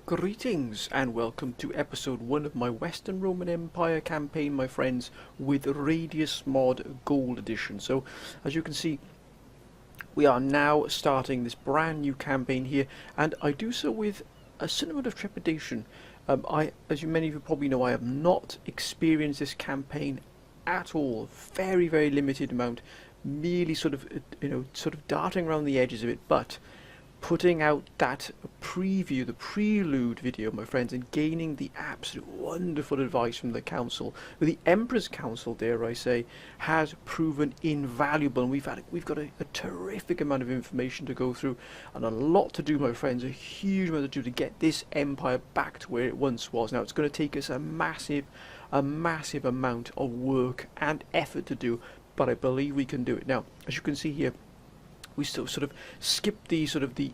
Greetings and welcome to episode 1 of my Western Roman Empire campaign, my friends, with Radius Mod Gold Edition. So, as you can see, we are now starting this brand new campaign here, and I do so with a certain amount of trepidation. As many of you probably know, I have not experienced this campaign at all. Very, very limited amount, merely sort of darting around the edges of it, but putting out that preview, the prelude video, my friends, and gaining the absolute wonderful advice from the council, the Emperor's Council, dare I say, has proven invaluable. And we've got a terrific amount of information to go through, and a lot to do, my friends, a huge amount to do to get this empire back to where it once was. Now, it's going to take us a massive amount of work and effort to do, but I believe we can do it. Now, as you can see here, we still sort of skip the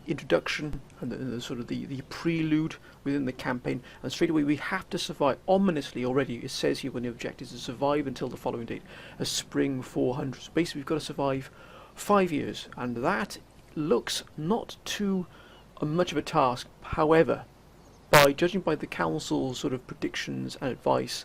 introduction and the prelude within the campaign, and straight away we have to survive. Ominously already it says here when the objective is to survive until the following date, a spring 400. So basically we've got to survive 5 years, and that looks not too much of a task. However, by judging by the council's sort of predictions and advice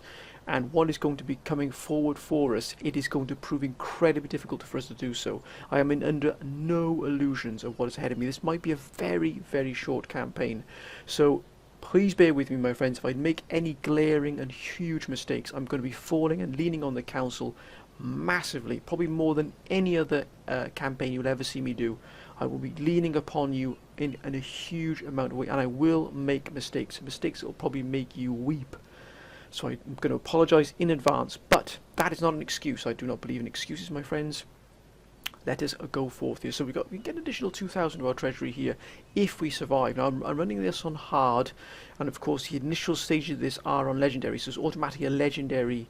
and what is going to be coming forward for us, it is going to prove incredibly difficult for us to do so. I am under no illusions of what is ahead of me. This might be a very, very short campaign, so please bear with me, my friends. If I make any glaring and huge mistakes, I'm going to be falling and leaning on the council massively, probably more than any other campaign you'll ever see me do. I will be leaning upon you in a huge amount of way, and I will make mistakes that will probably make you weep. So I'm going to apologise in advance, but that is not an excuse. I do not believe in excuses, my friends. Let us go forth here. So we can get an additional 2,000 to our treasury here if we survive. Now I'm running this on hard, and of course the initial stages of this are on legendary, so it's automatically a legendary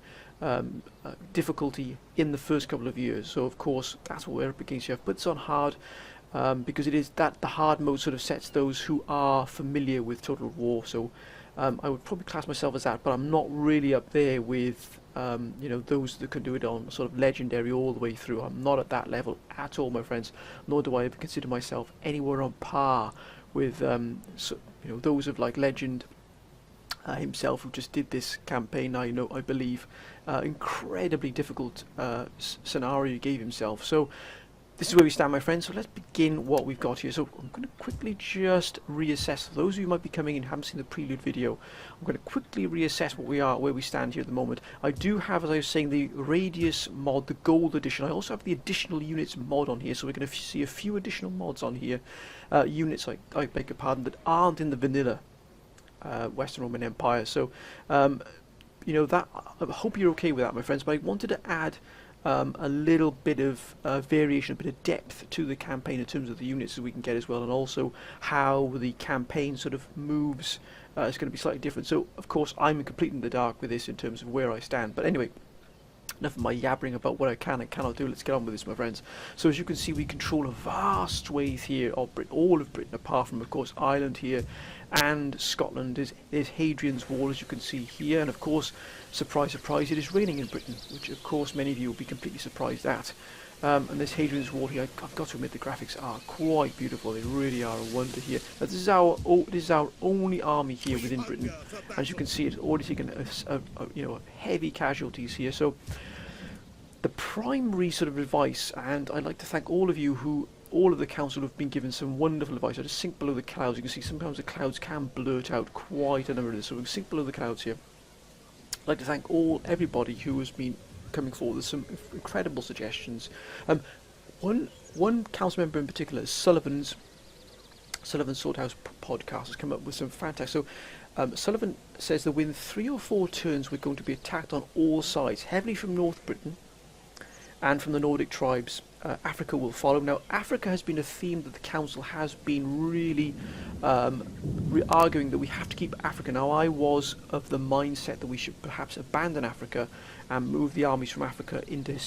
difficulty in the first couple of years. So of course that's what we're up against here. But it's on hard because it is that the hard mode sort of sets those who are familiar with Total War. So I would probably class myself as that, but I'm not really up there with those that can do it on sort of legendary all the way through. I'm not at that level at all, my friends, nor do I ever consider myself anywhere on par with those of like Legend himself, who just did this campaign. I believe incredibly difficult scenario he gave himself. So this is where we stand, my friends. So let's begin what we've got here. So I'm going to quickly just reassess. For those of you who might be coming in and haven't seen the prelude video, I'm going to quickly reassess where we stand here at the moment. I do have, as I was saying, the Radius mod, the Gold Edition. I also have the Additional Units mod on here, so we're going to see a few additional mods on here. Units, I beg your pardon, that aren't in the vanilla Western Roman Empire. So, that I hope you're okay with that, my friends. But I wanted to add a little bit of variation, a bit of depth to the campaign in terms of the units that we can get as well, and also how the campaign sort of moves is going to be slightly different. So of course I'm completely in the dark with this in terms of where I stand, but anyway, enough of my yabbering about what I can and cannot do. Let's get on with this, my friends. So as you can see, we control a vast swathe here of Britain, all of Britain, apart from of course Ireland here and Scotland. There's Hadrian's Wall, as you can see here, and of course, surprise surprise, it is raining in Britain, which of course many of you will be completely surprised at. And this Hadrian's Wall here, I've got to admit the graphics are quite beautiful. They really are a wonder here. Now, this is our only army here within Britain. As you can see, it's already taken heavy casualties here. So the primary sort of advice, and I'd like to thank all of you all of the council have been given some wonderful advice. I just sink below the clouds. You can see sometimes the clouds can blurt out quite a number of this, so we can sink below the clouds here. I'd like to thank everybody who has been coming forward with some incredible suggestions. One council member in particular, Sullivan's Swordhouse podcast, has come up with some fantastic. So Sullivan says that within 3 or 4 turns we're going to be attacked on all sides, heavily from North Britain, and from the Nordic tribes, Africa will follow. Now, Africa has been a theme that the Council has been really arguing that we have to keep Africa. Now, I was of the mindset that we should perhaps abandon Africa and move the armies from Africa into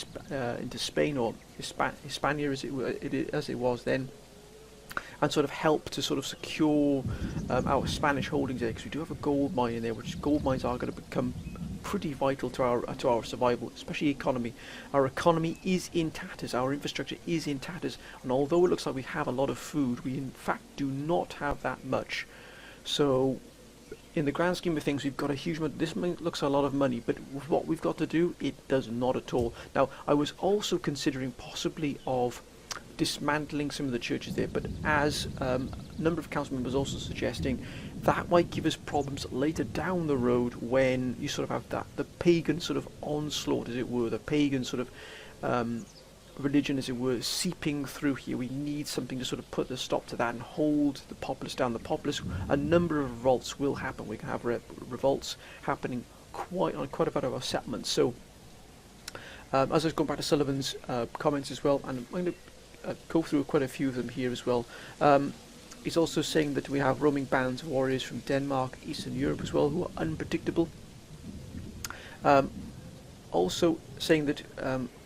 Spain, or Hispania as it was then, and sort of help to sort of secure our Spanish holdings there, because we do have a gold mine in there, which gold mines are going to become pretty vital to our survival, especially economy. Our economy is in tatters, our infrastructure is in tatters, and although it looks like we have a lot of food, we in fact do not have that much. So in the grand scheme of things, we've got a huge amount. This looks a lot of money, but with what we've got to do, it does not at all. Now, I was also considering possibly of dismantling some of the churches there, but as a number of council members also suggesting, that might give us problems later down the road when you sort of have the pagan sort of onslaught, as it were, the pagan sort of religion, as it were, seeping through here. We need something to sort of put a stop to that and hold the populace down. The populace, a number of revolts will happen. We can have revolts happening quite a bit of our settlements. So as I was going back to Sullivan's comments as well, and I'm going to go through quite a few of them here as well. He's also saying that we have roaming bands of warriors from Denmark, Eastern Europe as well, who are unpredictable. Also saying that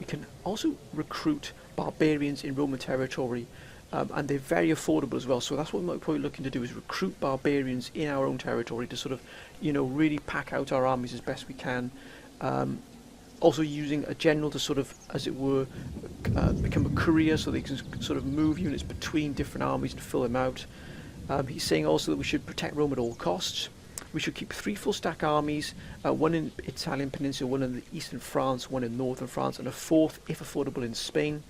we can also recruit barbarians in Roman territory, and they're very affordable as well. So that's what we might probably looking to do, is recruit barbarians in our own territory to sort of, really pack out our armies as best we can. Also using a general to sort of, as it were, become a courier, so they can sort of move units between different armies and fill them out. He's saying also that we should protect Rome at all costs. We should keep 3 full stack armies, one in Italian peninsula, one in the eastern France, one in northern France, and a 4th, if affordable, in Spain.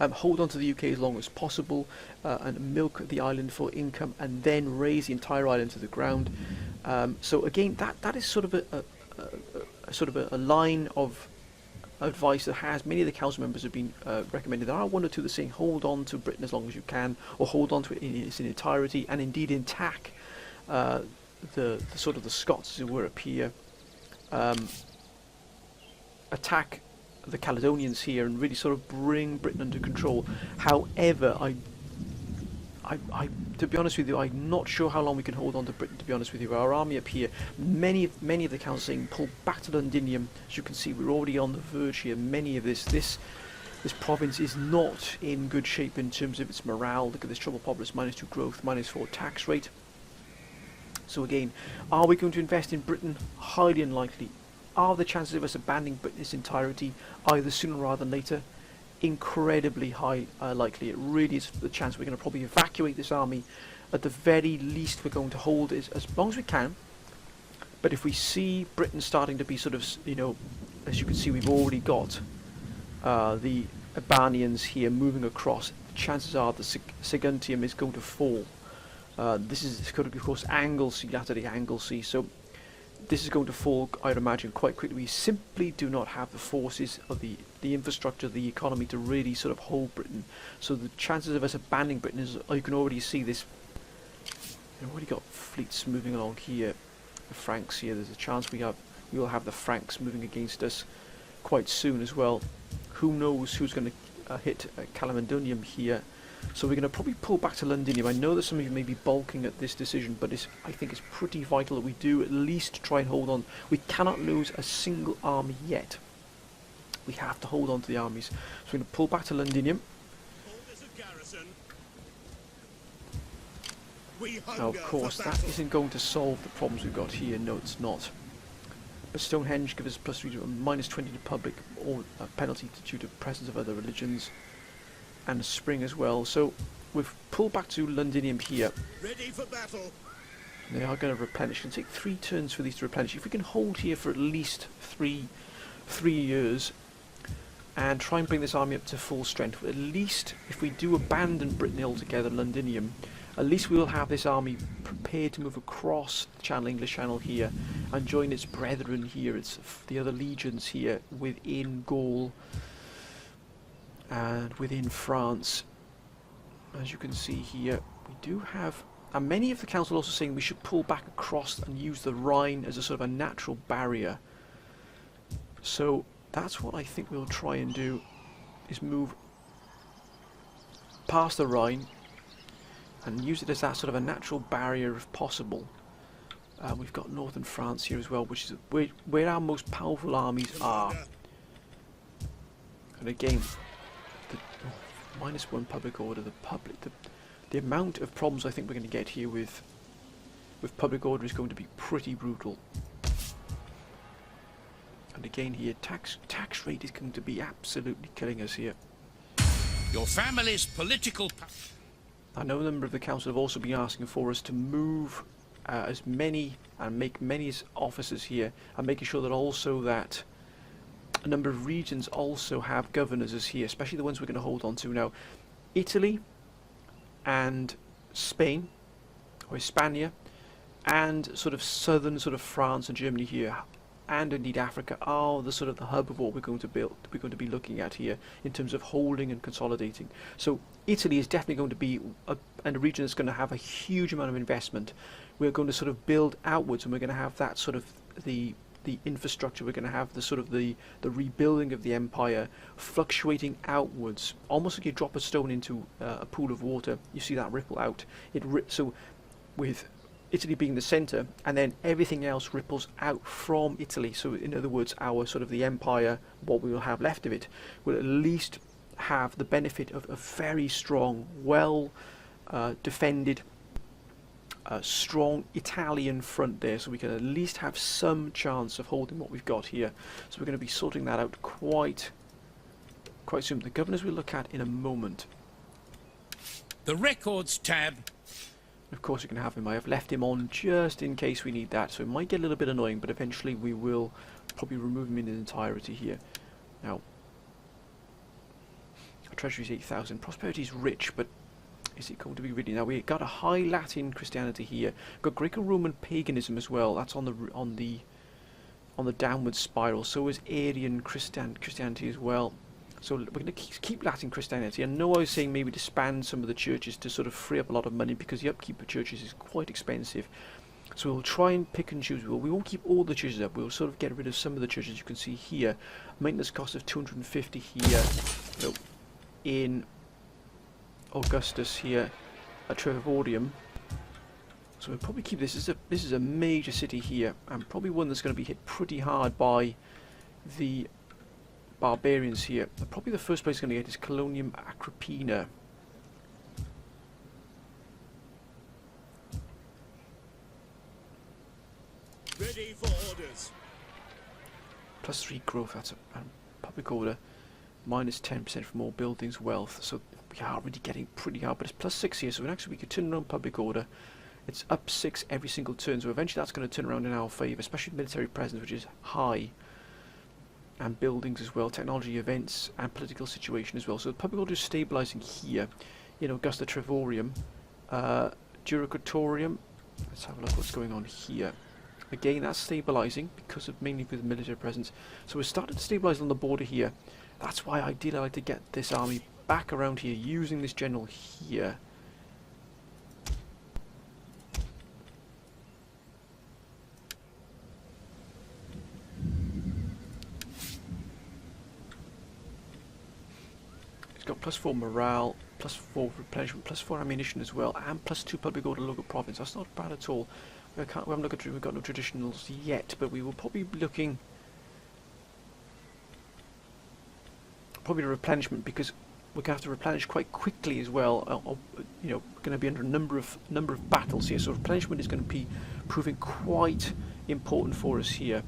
Hold on to the UK as long as possible, and milk the island for income, and then raise the entire island to the ground. So again, that is sort of a line of advice that has many of the council members have been recommended. There are one or two that are saying hold on to Britain as long as you can, or hold on to it in its entirety, and indeed attack the sort of the Scots, as it were, up here, attack the Caledonians here, and really sort of bring Britain under control. However, I to be honest with you, I'm not sure how long we can hold on to Britain, to be honest with you. Our army up here, many of the council saying pull back to Londinium. As you can see, we're already on the verge here. Many of this province is not in good shape in terms of its morale. Look at this trouble populace, -2 growth, -4 tax rate. So again, are we going to invest in Britain? Highly unlikely. Are the chances of us abandoning Britain in its entirety either sooner rather than later? Incredibly high likely. It really is the chance we're going to probably evacuate this army. At the very least, we're going to hold it as long as we can. But if we see Britain starting to be sort of, as you can see, we've already got the Albanians here moving across. Chances are the Saguntium is going to fall. This is, of course, Anglesey, Latter-day Anglesey. So this is going to fall, I'd imagine, quite quickly. We simply do not have the forces of the infrastructure, the economy, to really sort of hold Britain. So the chances of us abandoning Britain is, you can already see this. We've already got fleets moving along here. The Franks here. There's a chance we will have the Franks moving against us quite soon as well. Who knows who's going to hit Caledonium here. So we're going to probably pull back to Londinium. I know that some of you may be balking at this decision, but I think it's pretty vital that we do at least try and hold on. We cannot lose a single army yet. We have to hold on to the armies. So we're going to pull back to Londinium. Now, of course, that isn't going to solve the problems we've got here. No, it's not. But Stonehenge gives us +3 to -20 to public, or a penalty due to presence of other religions. And spring as well. So we've pulled back to Londinium here. Ready for battle. They are going to replenish. It's going to take 3 turns for these to replenish. If we can hold here for at least three years and try and bring this army up to full strength, at least if we do abandon Britain altogether, Londinium, at least we will have this army prepared to move across the English Channel here and join its brethren here, its the other legions here within Gaul and within France. As you can see here, we do have, and many of the council also saying we should pull back across and use the Rhine as a sort of a natural barrier. So that's what I think we'll try and do, is move past the Rhine and use it as that sort of a natural barrier if possible. We've got northern France here as well, which is where our most powerful armies are. And again, -1 public order. The amount of problems I think we're going to get here with public order is going to be pretty brutal. And again here, tax rate is going to be absolutely killing us here. Your family's political... I know a number of the council have also been asking for us to move as many and make many officers here, and making sure that also that a number of regions also have governors as here, especially the ones we're going to hold on to now. Italy and Spain, or Hispania, and sort of southern sort of France and Germany here, and indeed Africa, are the sort of the hub of what we're going to build. We're going to be looking at here in terms of holding and consolidating. So Italy is definitely going to be a region that's going to have a huge amount of investment. We're going to sort of build outwards, and we're going to have that sort of the infrastructure. We're going to have the sort of the rebuilding of the empire fluctuating outwards, almost like you drop a stone into a pool of water. You see that ripple out. So with Italy being the centre, and then everything else ripples out from Italy. So in other words, our sort of the empire, what we will have left of it, will at least have the benefit of a very strong, well defended, strong Italian front there, so we can at least have some chance of holding what we've got here. So we're going to be sorting that out quite soon. The governors we'll look at in a moment. The records tab. Of course you can have him. I have left him on just in case we need that, so it might get a little bit annoying, but eventually we will probably remove him in his entirety here. Now, our treasury is 8,000. Prosperity is rich, but is it going to be really? Now we got a high Latin Christianity here. We've got Greco-Roman paganism as well. That's on the downward spiral. So is Arian Christianity as well. So we're going to keep Latin Christianity. I know I was saying maybe disband some of the churches to sort of free up a lot of money, because the upkeep of churches is quite expensive. So we'll try and pick and choose. We won't keep all the churches up. We'll sort of get rid of some of the churches. You can see here, maintenance cost of 250 here. So in Augustus here at Trevorium. So we'll probably keep this. This is a major city here, and probably one that's going to be hit pretty hard by the barbarians here. Probably the first place going to get is Colonium Agrippina. Ready for orders. +3 growth. That's a public order. -10% for more buildings wealth. So we are already getting pretty hard, but it's +6 here. So actually we could turn around public order. It's up 6 every single turn. So eventually that's going to turn around in our favour, especially military presence, which is high. And buildings as well, technology, events, and political situation as well. So the public order is stabilising here in Augusta Trevorium. Juracatorium, let's have a look what's going on here. Again, that's stabilising because of mainly with military presence. So we're starting to stabilise on the border here. That's why ideally I like to get this army back around here, using this general here. Got +4 morale, +4 replenishment, +4 ammunition as well, and +2 public order local province. That's not bad at all. We've got no traditionals yet, but we will probably be looking probably a replenishment, because we're going to have to replenish quite quickly as well. You know, we're going to be under a number of battles here, so replenishment is going to be proving quite important for us here.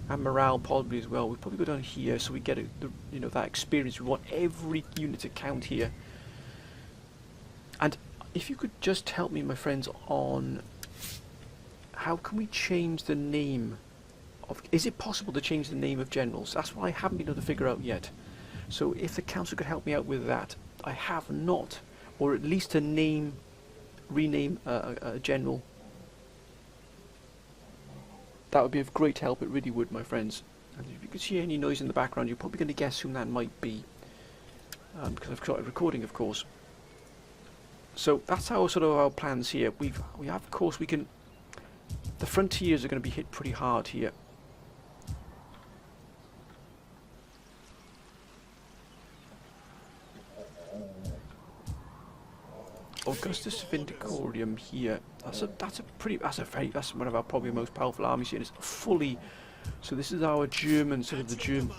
And morale probably as well. We'll probably go down here so we get that experience. We want every unit to count here. And if you could just help me, my friends, on how can we change the name of... Is it possible to change the name of generals? That's what I haven't been able to figure out yet. So if the council could help me out with that. I have not. Or at least to rename a general. That would be of great help, it really would, my friends. And if you could hear any noise in the background, you're probably going to guess whom that might be. Because I've started recording, of course. So that's our sort of our plans here. We have, of course, we can... The frontiers are going to be hit pretty hard here. Augustus Vindicorium here. That's one of our probably most powerful armies here. It's fully. So this is our German, sort of the German,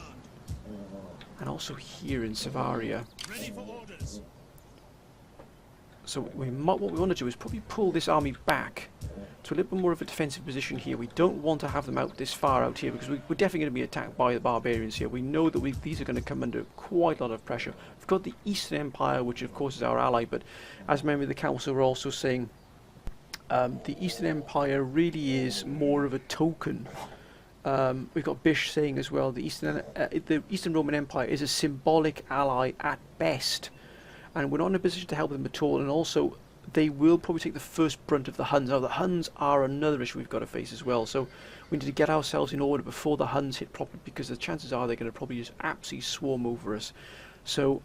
and also here in Savaria. Ready for orders. So what we want to do is probably pull this army back to a little bit more of a defensive position here. We don't want to have them out this far out here because we're definitely going to be attacked by the barbarians here. We know that these are going to come under quite a lot of pressure. We've got the Eastern Empire, which of course is our ally, but as a member of the council we're also saying the Eastern Empire really is more of a token. We've got Bish saying as well the Eastern Roman Empire is a symbolic ally at best, and we're not in a position to help them at all, and also they will probably take the first brunt of the Huns. Now the Huns are another issue we've got to face as well, so we need to get ourselves in order before the Huns hit properly, because the chances are they're going to probably just absolutely swarm over us. So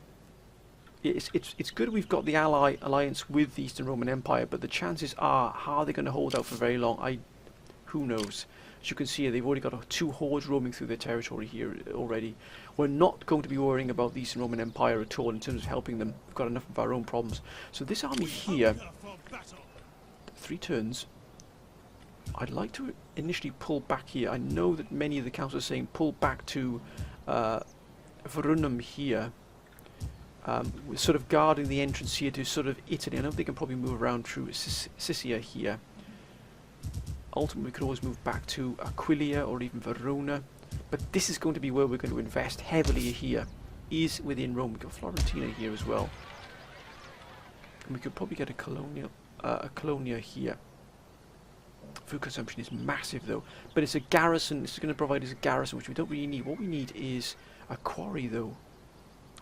it's good we've got the alliance with the Eastern Roman Empire, but the chances are they going to hold out for very long? Who knows? As you can see here, they've already got 2 hordes roaming through their territory here already. We're not going to be worrying about the Eastern Roman Empire at all in terms of helping them. We've got enough of our own problems. So this army here, 3 turns. I'd like to initially pull back here. I know that many of the councils are saying pull back to Verunum here. We're sort of guarding the entrance here to sort of Italy. I know they can probably move around through Sicily here. Ultimately, we could always move back to Aquileia or even Verona, but this is going to be where we're going to invest heavily here, is within Rome. We've got Florentina here as well, and we could probably get a Colonia here. Food consumption is massive though, but it's a garrison. This is going to provide us a garrison, which we don't really need. What we need is a quarry though.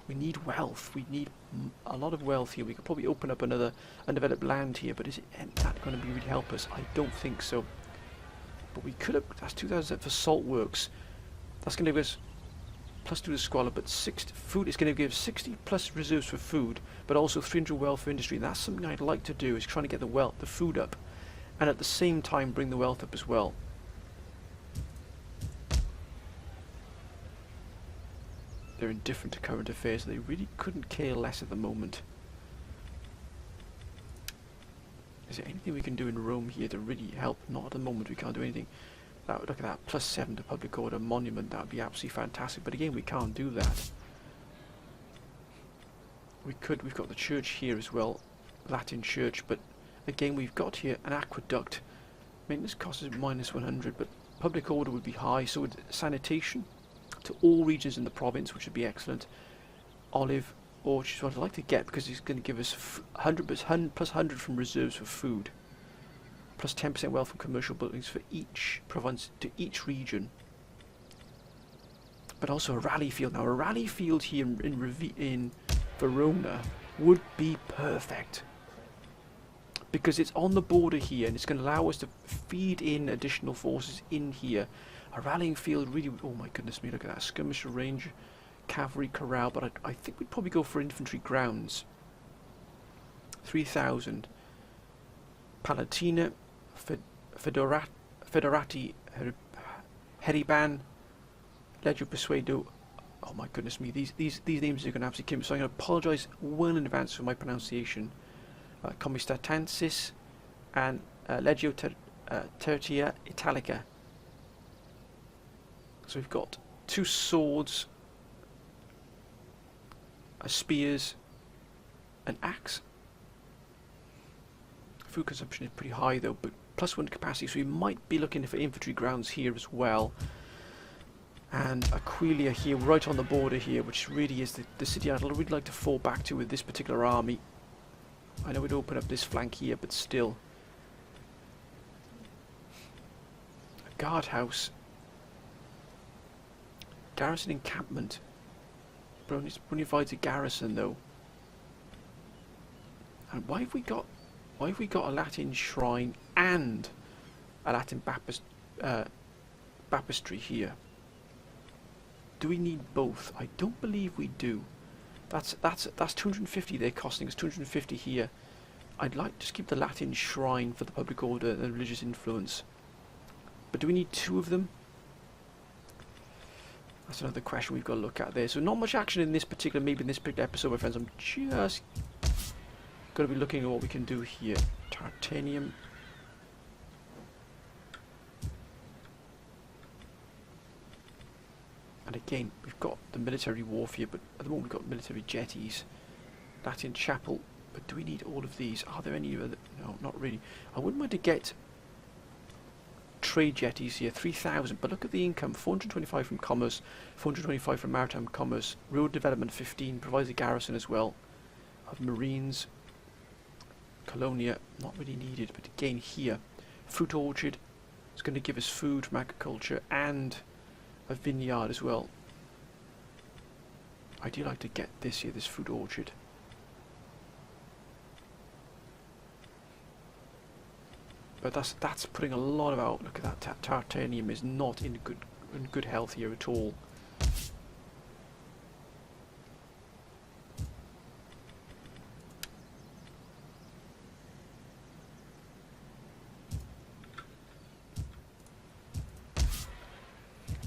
We need wealth. We need a lot of wealth here. We could probably open up another undeveloped land here, but is that going to really help us? I don't think so. But we could have. That's 2,000 for salt works. That's going to give us plus 2 to squalor, but 6 food. It's going to give 60 plus reserves for food, but also 300 wealth for industry. And that's something I'd like to do. Is trying to get the food up, and at the same time bring the wealth up as well. They're indifferent to current affairs. They really couldn't care less at the moment. Is there anything we can do in Rome here to really help? Not at the moment. We can't do anything. Look at that. Plus 7 to public order monument. That would be absolutely fantastic. But again, we can't do that. We could. We've got the church here as well. Latin church. But again, we've got here an aqueduct. Maintenance cost is minus 100. But public order would be high. So would sanitation to all regions in the province, which would be excellent. Olive orchard is what I'd like to get, because it's going to give us 100 plus 100 from reserves for food, plus 10% wealth from commercial buildings for each province to each region. But also a rally field. Now a rally field here in Verona would be perfect, because it's on the border here and it's going to allow us to feed in additional forces in here. A rallying field really, oh my goodness me, look at that. Skirmisher range, cavalry corral, but I think we'd probably go for infantry grounds. 3,000. Palatina, Federati, Heriban, Legio Persuedo. Oh my goodness me, these names are going to absolutely kill me, so I'm going to apologise well in advance for my pronunciation. Comistatansis and Legio Tertia Italica. So we've got 2 swords, spears, an axe. Food consumption is pretty high though, but plus 1 capacity, so we might be looking for infantry grounds here as well. And Aquileia here, right on the border here, which really is the city I'd really like to fall back to with this particular army. I know we'd open up this flank here, but still. A guardhouse. Garrison encampment. But only provides a garrison though. And why have we got a Latin shrine and a Latin baptistry here? Do we need both? I don't believe we do. That's 250 they're costing us, 250 here. I'd like to just keep the Latin shrine for the public order and religious influence. But do we need 2 of them? That's another question we've got to look at there. So not much action in this particular, maybe in this particular episode, my friends. I'm just Got to be looking at what we can do here. Titanium. And again, we've got the military warfare, but at the moment we've got military jetties. Latin Chapel. But do we need all of these? Are there any other? No, not really. I wouldn't mind to get trade jetties here, 3,000. But look at the income: 425 from commerce, 425 from maritime commerce. Road development 15 provides a garrison as well of marines. Colonia, not really needed. But again, here, fruit orchard is going to give us food from agriculture and a vineyard as well. I do like to get this here, this fruit orchard. But that's putting a lot of out. Look at that. Titanium is not in good health here at all.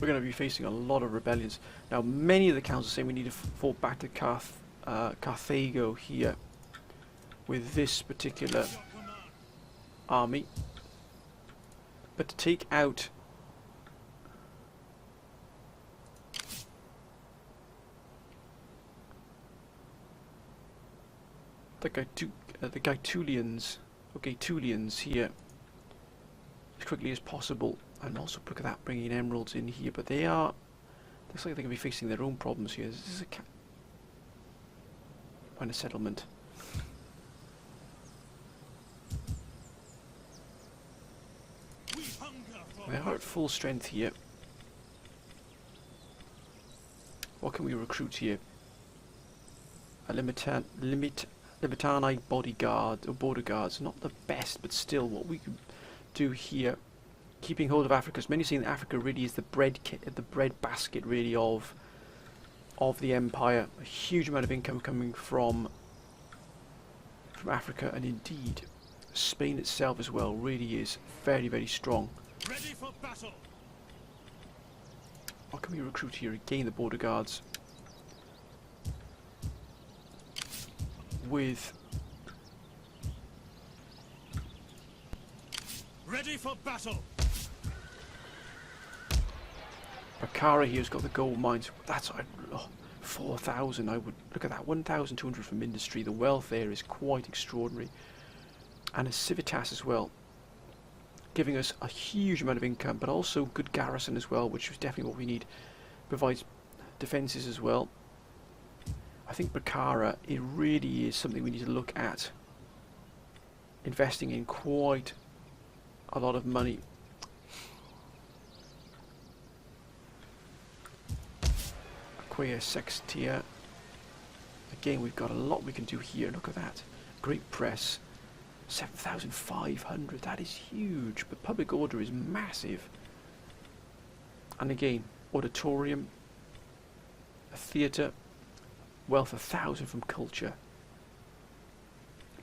We're going to be facing a lot of rebellions. Now, many of the councils say we need to fall back to Carthago here with this particular army. But to take out the Gaetulians, or Gaetulians here as quickly as possible. And also look at that, bringing emeralds in here, but they are, looks like they're going to be facing their own problems here. This is find a settlement. They are at full strength here. What can we recruit here? A Limitanite bodyguard, or border guards, not the best, but still what we could do here. Keeping hold of Africa, because many saying that Africa really is the bread basket really of the empire. A huge amount of income coming from Africa, and indeed Spain itself as well really is very, very strong. Ready for battle. What can we recruit here? Again, the border guards with Ready for battle. Bakara here's got the gold mines. That's 4,000. I would look at that. 1,200 from industry. The wealth there is quite extraordinary, and a civitas as well, giving us a huge amount of income, but also good garrison as well, which is definitely what we need. Provides defences as well. I think Bakara, it really is something we need to look at investing in quite a lot of money. Aquia Sextia. Again, we've got a lot we can do here. Look at that. Great press. 7,500. That is huge. But public order is massive. And again, auditorium. A theatre. Wealth 1,000 from culture.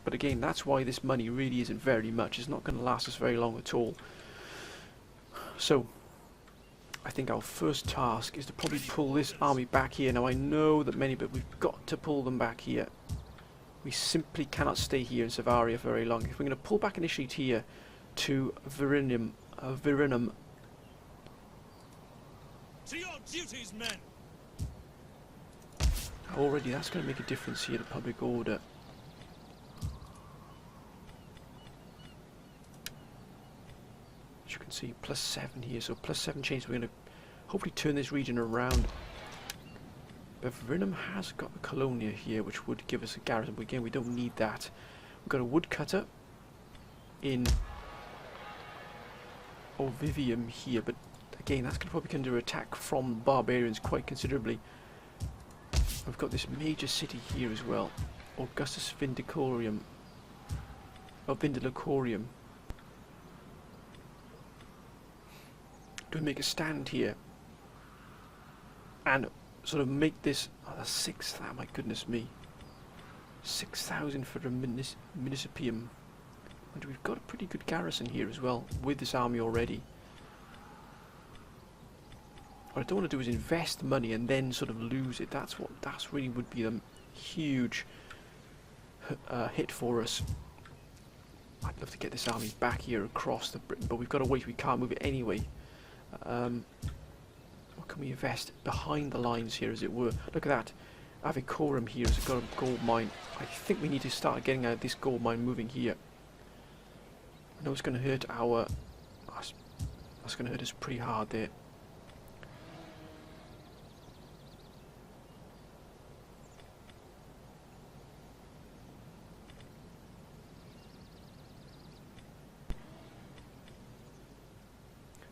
But again, that's why this money really isn't very much. It's not going to last us very long at all. So, I think our first task is to probably pull this army back here. Now I know that but we've got to pull them back here. We simply cannot stay here in Savaria for very long. If we're going to pull back initially here to Virinum, To your duties, men. already that's going to make a difference here, the public order. As you can see, +7 here, so +7 change. We're going to hopefully turn this region around. But Virinum has got a colonia here, which would give us a garrison, but again, we don't need that. We've got a woodcutter in Ovivium here, but again, that's going to probably come under attack from barbarians quite considerably. We've got this major city here as well, Augustus Vindicorium, or Vindicorium. Do we make a stand here and sort of make this 6,000? My goodness me, 6,000 for a municipium. And we've got a pretty good garrison here as well with this army already. What I don't want to do is invest money and then sort of lose it. That's really would be a huge hit for us. I'd love to get this army back here across the Britain, but we've got to wait. We can't move it anyway. What can we invest behind the lines here, as it were? Look at that. Avicorum here has got a gold mine. I think we need to start getting out this gold mine moving here. I know it's going to hurt our... That's going to hurt us pretty hard there.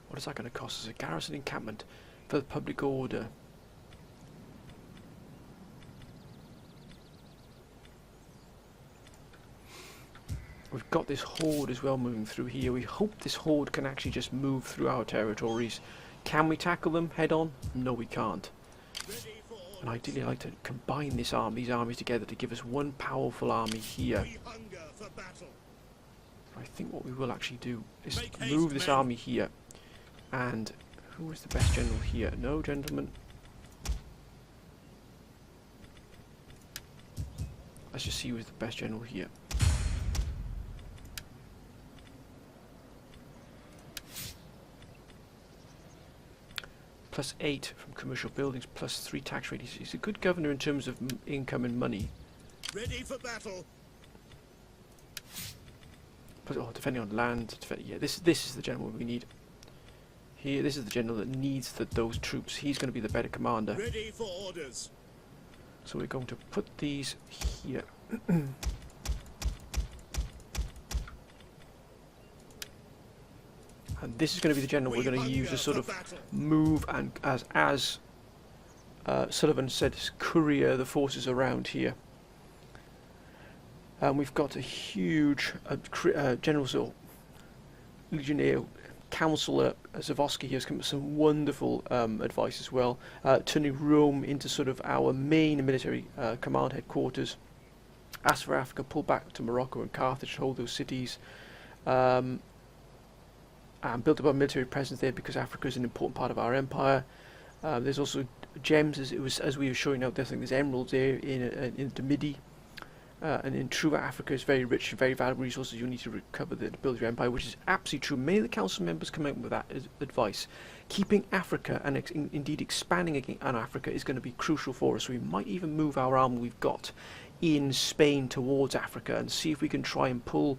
What is that going to cost us? A garrison encampment for the public order. We've got this horde as well moving through here. We hope this horde can actually just move through our territories. Can we tackle them head on? No, we can't. And ideally I'd like to combine these armies together to give us one powerful army here. I think what we will actually do is move this army here. And who is the best general here? No, gentlemen. Let's just see who's the best general here. +8 from commercial buildings, +3 tax rate. He's a good governor in terms of income and money. Ready for battle. Defending on land. Yeah, this is the general we need. Here, this is the general that needs those troops. He's going to be the better commander. Ready for orders. So we're going to put these here. And this is going to be the general we're going to use to sort of move and, as Sullivan said, courier the forces around here. And we've got a huge general sort of legionnaire councillor Zavosky here has come up with some wonderful advice as well, turning Rome into sort of our main military command headquarters. As for Africa, pull back to Morocco and Carthage, hold those cities. And build up our military presence there because Africa is an important part of our empire. There's also gems, as we were showing out there. I think there's emeralds there in the Midi, and in true Africa is very rich and very valuable resources. You need to recover to build your empire, which is absolutely true. Many of the council members come out with that advice. Keeping Africa and indeed expanding on Africa is going to be crucial for us. So we might even move our army we've got in Spain towards Africa and see if we can try and pull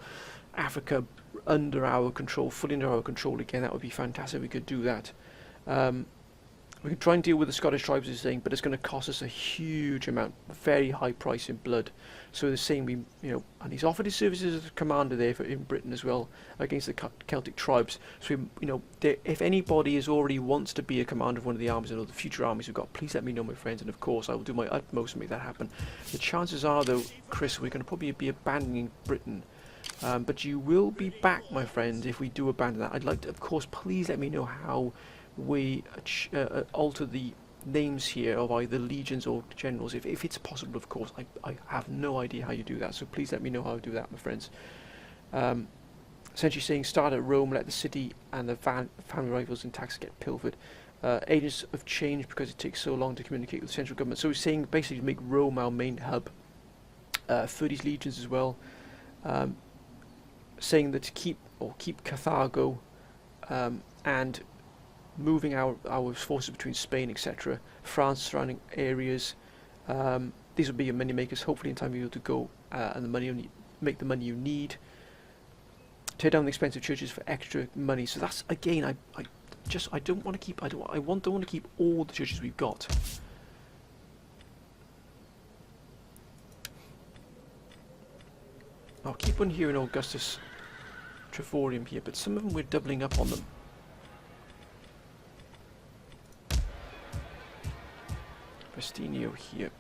Africa under our control, fully under our control again. That would be fantastic if we could do that. We can try and deal with the Scottish tribes, as you're saying, but it's going to cost us a huge amount, very high price in blood. So they're saying and he's offered his services as a commander there in Britain as well against the Celtic tribes. So if anybody already wants to be a commander of one of the armies or the future armies we've got, please let me know, my friends, and of course I will do my utmost to make that happen. The chances are, though, Chris, we're going to probably be abandoning Britain. But you will be back, my friends, if we do abandon that. I'd like to, of course, please let me know how we alter the names here of either legions or generals, if it's possible, of course. I have no idea how you do that, so please let me know how to do that, my friends. Essentially saying start at Rome, let the city and the family rifles and taxes get pilfered. Agents of change because it takes so long to communicate with the central government. So he's saying basically to make Rome our main hub. 30 legions as well. Saying that to keep Carthago and moving our forces between Spain, etc., France, surrounding areas. These will be your money makers. Hopefully, in time you'll be able to go and make the money you need. Tear down the expensive churches for extra money. So that's again, I don't want to keep. Don't want to keep all the churches we've got. I'll keep one here in Augustus Trevorium here, but some of them we're doubling up on them. Prestinio here.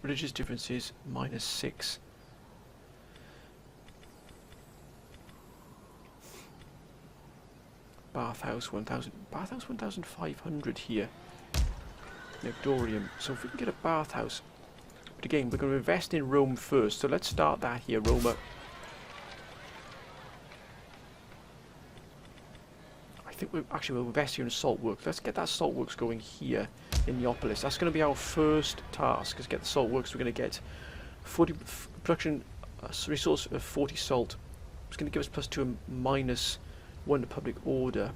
Religious differences -6. Bathhouse 1000. Bathhouse 1500 here. Necdorium. So if we can get a bathhouse. But again, we're going to invest in Rome first. So let's start that here, Roma. I think we'll invest here in salt works. Let's get that salt works going here in Neapolis. That's going to be our first task, is get the salt works. We're going to get 40 production resource of 40 salt. It's going to give us +2 and -1 to public order.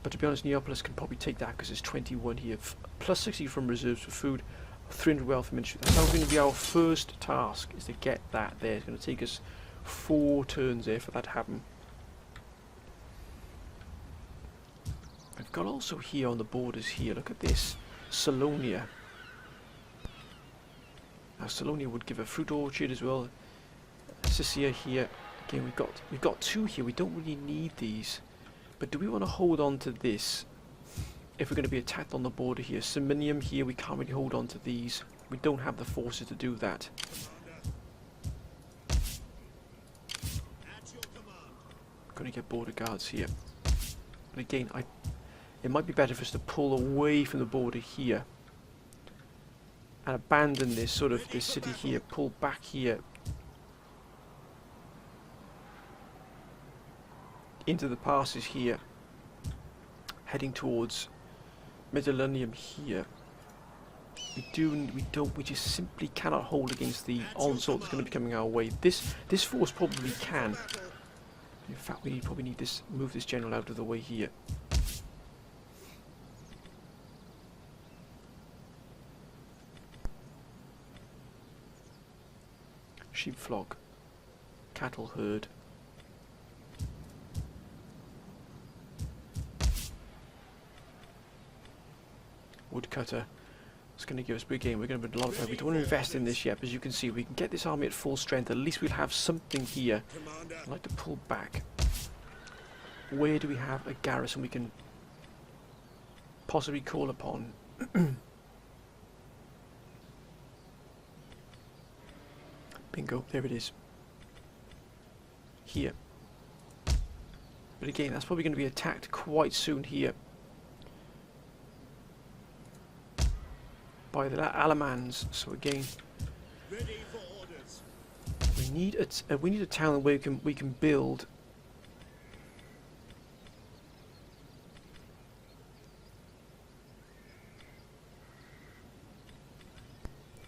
But to be honest, Neapolis can probably take that because it's 21 here. +60 from reserves for food, 300 wealth from industry. That's going to be our first task, is to get that there. It's going to take us 4 turns there for that to happen. I've got also here on the borders here, look at this, Salonia. Now Salonia would give a fruit orchard as well. Sicily here, again we've got 2 here, we don't really need these. But do we want to hold on to this if we're going to be attacked on the border here? Siminium here, we can't really hold on to these. We don't have the forces to do that. At your command. Going to get border guards here. But again, it might be better for us to pull away from the border here and abandon this this city here, pull back here into the passes here, heading towards Mediterranean here. We just simply cannot hold against the onslaught that's going to be coming our way. This force probably can. In fact, we probably need this, move this general out of the way here. Sheep flock, cattle herd. Woodcutter. It's going to give us big game. We're going to put a lot of. We don't want to invest in this yet, but as you can see, we can get this army at full strength. At least we'll have something here. Commander. I'd like to pull back. Where do we have a garrison we can possibly call upon? Bingo, there it is. Here. But again, that's probably going to be attacked quite soon here by the Alamans. So again, Ready for orders. we need a town where we can build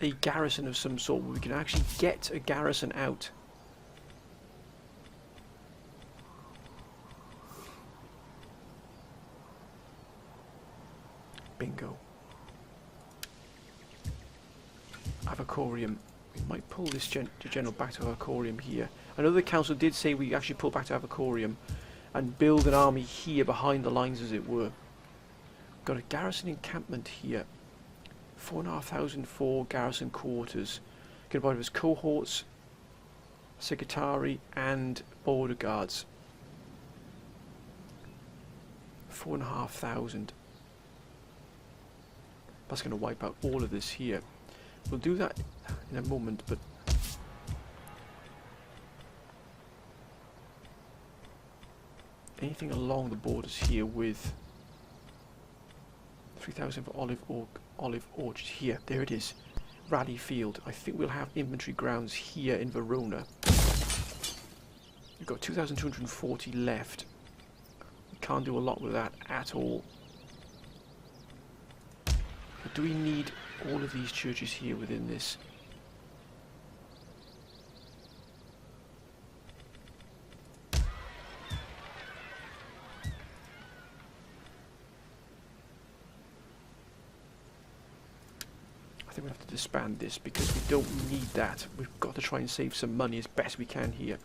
a garrison of some sort, where we can actually get a garrison out. Bingo. Avacorium. We might pull this general back to Avacorium here. I know the council did say we actually pull back to Avacorium and build an army here behind the lines, as it were. Got a garrison encampment here. 4,500 for garrison quarters. Combined with cohorts, secretary and border guards. 4,500. That's going to wipe out all of this here. We'll do that in a moment, but anything along the borders here with 3,000 for olive orchard here. There it is. Rally field. I think we'll have infantry grounds here in Verona. We've got 2,240 left. We can't do a lot with that at all. But do we need all of these churches here within this? I think we have to disband this because we don't need that. We've got to try and save some money as best we can here.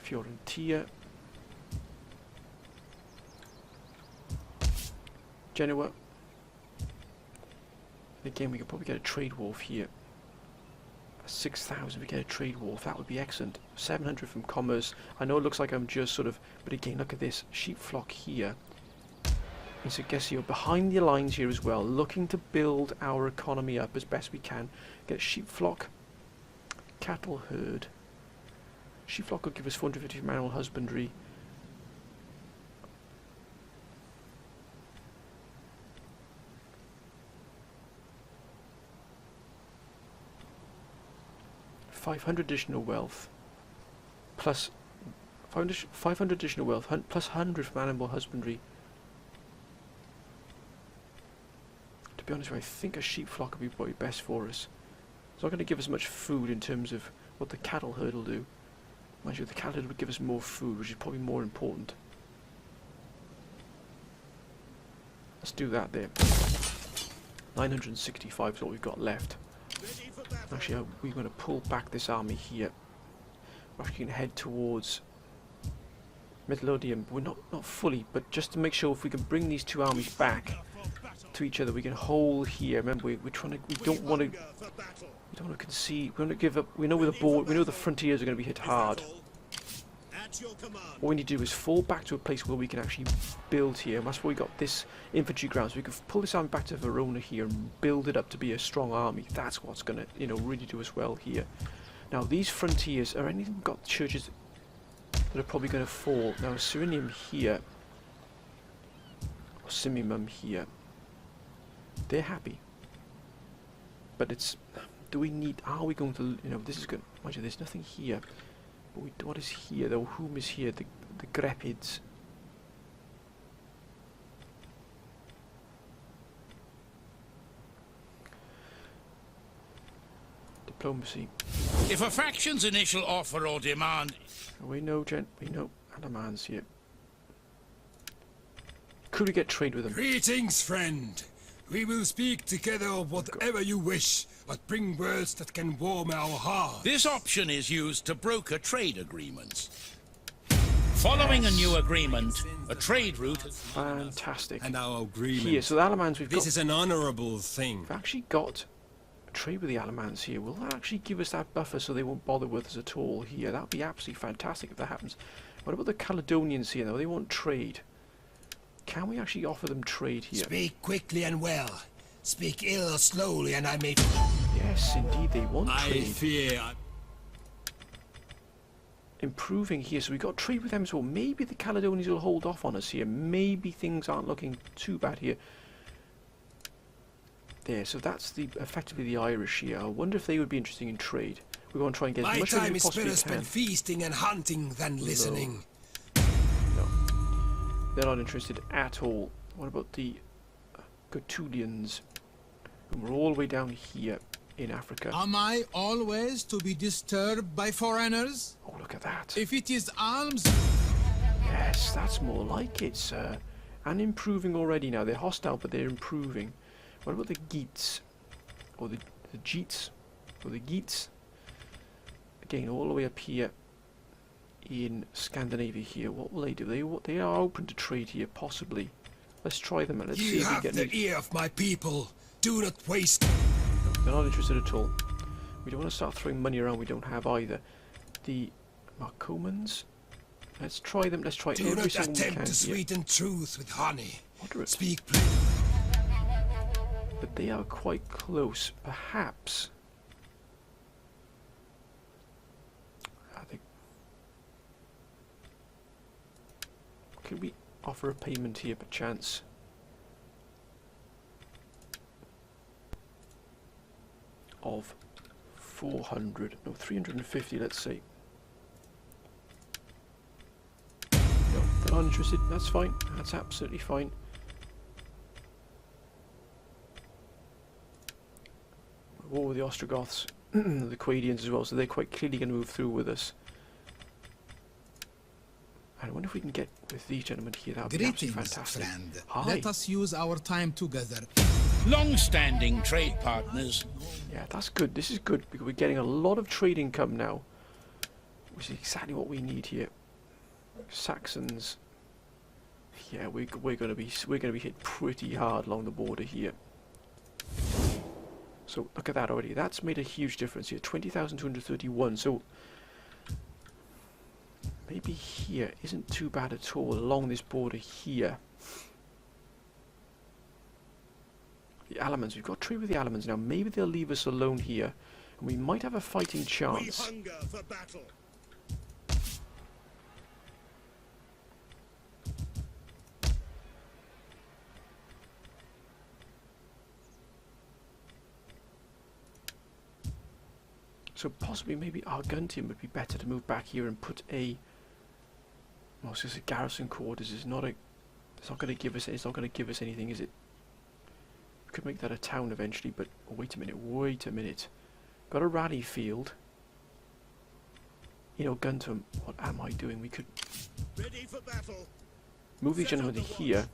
Fiorentina. Genoa. Again, we could probably get a trade wharf here. 6,000, we get a trade wharf. That would be excellent. 700 from commerce. I know it looks like I'm just but again, look at this. Sheep flock here. And so guess you're behind the lines here as well, looking to build our economy up as best we can. Get sheep flock, cattle herd. Sheep flock will give us 450 from animal husbandry. $500 additional wealth, plus 500 additional wealth, plus 100 from animal husbandry. To be honest with you, I think a sheep flock would be probably best for us. It's not going to give us much food in terms of what the cattle herd will do. Mind you, the cattle herd would give us more food, which is probably more important. Let's do that there. 965 is what we've got left. Ready for battle. Actually, we're going to pull back this army here. We're actually going to head towards Midlothian. We're not fully, but just to make sure if we can bring these two armies back For battle. to each other, we can hold here. Remember, we're trying to. We don't want to. Hunger for battle. We don't want to concede. We want to give up. We know where the board. We know the frontiers are going to be hit Is that hard. all? At your command. What we need to do is fall back to a place where we can actually build here. And that's why we got this infantry ground. So we can pull this army back to Verona here and build it up to be a strong army. That's what's going to, you know, really do us well here. Now these frontiers are anything got churches that are probably going to fall. Now Serenium here, or Simimum here, they're happy. But it's, do we need? Are we going to? You know, this is good. Mind you, there's nothing here. But what is here though? Whom is here? The Grepids. Diplomacy. If a faction's initial offer or demand... We know, gent. We know. Alaman's here. Could we get trade with them? Greetings, friend. We will speak together of whatever you wish, but bring words that can warm our heart. This option is used to broker trade agreements. Following a new agreement, a trade route... Fantastic. And our agreement. Here, so the Alamans we've This got. is an honorable thing. We've actually got a trade with the Alamans here. Will that actually give us that buffer so they won't bother with us at all here? That would be absolutely fantastic if that happens. What about the Caledonians here though? They want trade. Can we actually offer them trade here? Speak quickly and well. Speak ill or slowly, and I may... Yes, indeed, they want I trade. fear... Improving here, so we got trade with them as well. Maybe the Caledonians will hold off on us here. Maybe things aren't looking too bad here. There, so that's effectively the Irish here. I wonder if they would be interested in trade. We want to try and get as My much trade time as is we possibly better spent can. feasting and hunting than listening. No, they're not interested at all. What about the Gaetulians? And we're all the way down here in Africa. Am I always to be disturbed by foreigners? Oh, look at that. If it is alms... Yes, that's more like it, sir. And improving already now. They're hostile, but they're improving. What about the Geats? Or the Jeets? Or the Geats? Again, all the way up here in Scandinavia here. What will they do? They are open to trade here, possibly. Let's try them and let's see You if we have get the any... ear of my people. Do not waste... They're not interested at all. We don't want to start throwing money around we don't have either. The Marcomans. Let's try them. Let's try Do every not single one we attempt can to here. sweeten truth with honey. Moderate. Speak plain. But they are quite close. Perhaps. I think. Could we offer a payment here, perchance? Of 400, no, 350, let's say. No, they're not interested. That's fine. That's absolutely fine. War with the Ostrogoths, the Quadians as well, so they're quite clearly going to move through with us. And I wonder if we can get with these gentlemen here. That would be absolutely Greetings, fantastic. friend. Hi. Let us use our time together. Long-standing trade partners. Yeah, that's good. This is good because we're getting a lot of trade income now, which is exactly what we need here. Saxons. Yeah, we're going to be hit pretty hard along the border here. So look at that already. That's made a huge difference here. 20,231. So maybe here isn't too bad at all along this border here. The Alamans. We've got trade with the Alamans now. Maybe they'll leave us alone here, and we might have a fighting We chance. hunger for battle. So possibly maybe Arguntium would be better to move back here and put a Well, it's just a garrison quarters. It's not a. It's not going to give us. It's not going to give us anything, is it? We could make that a town eventually, but oh, wait a minute. Wait a minute. Got a rally field. You know, Guntum. What am I doing? We could Ready for battle. move these Set gentlemen to up the here.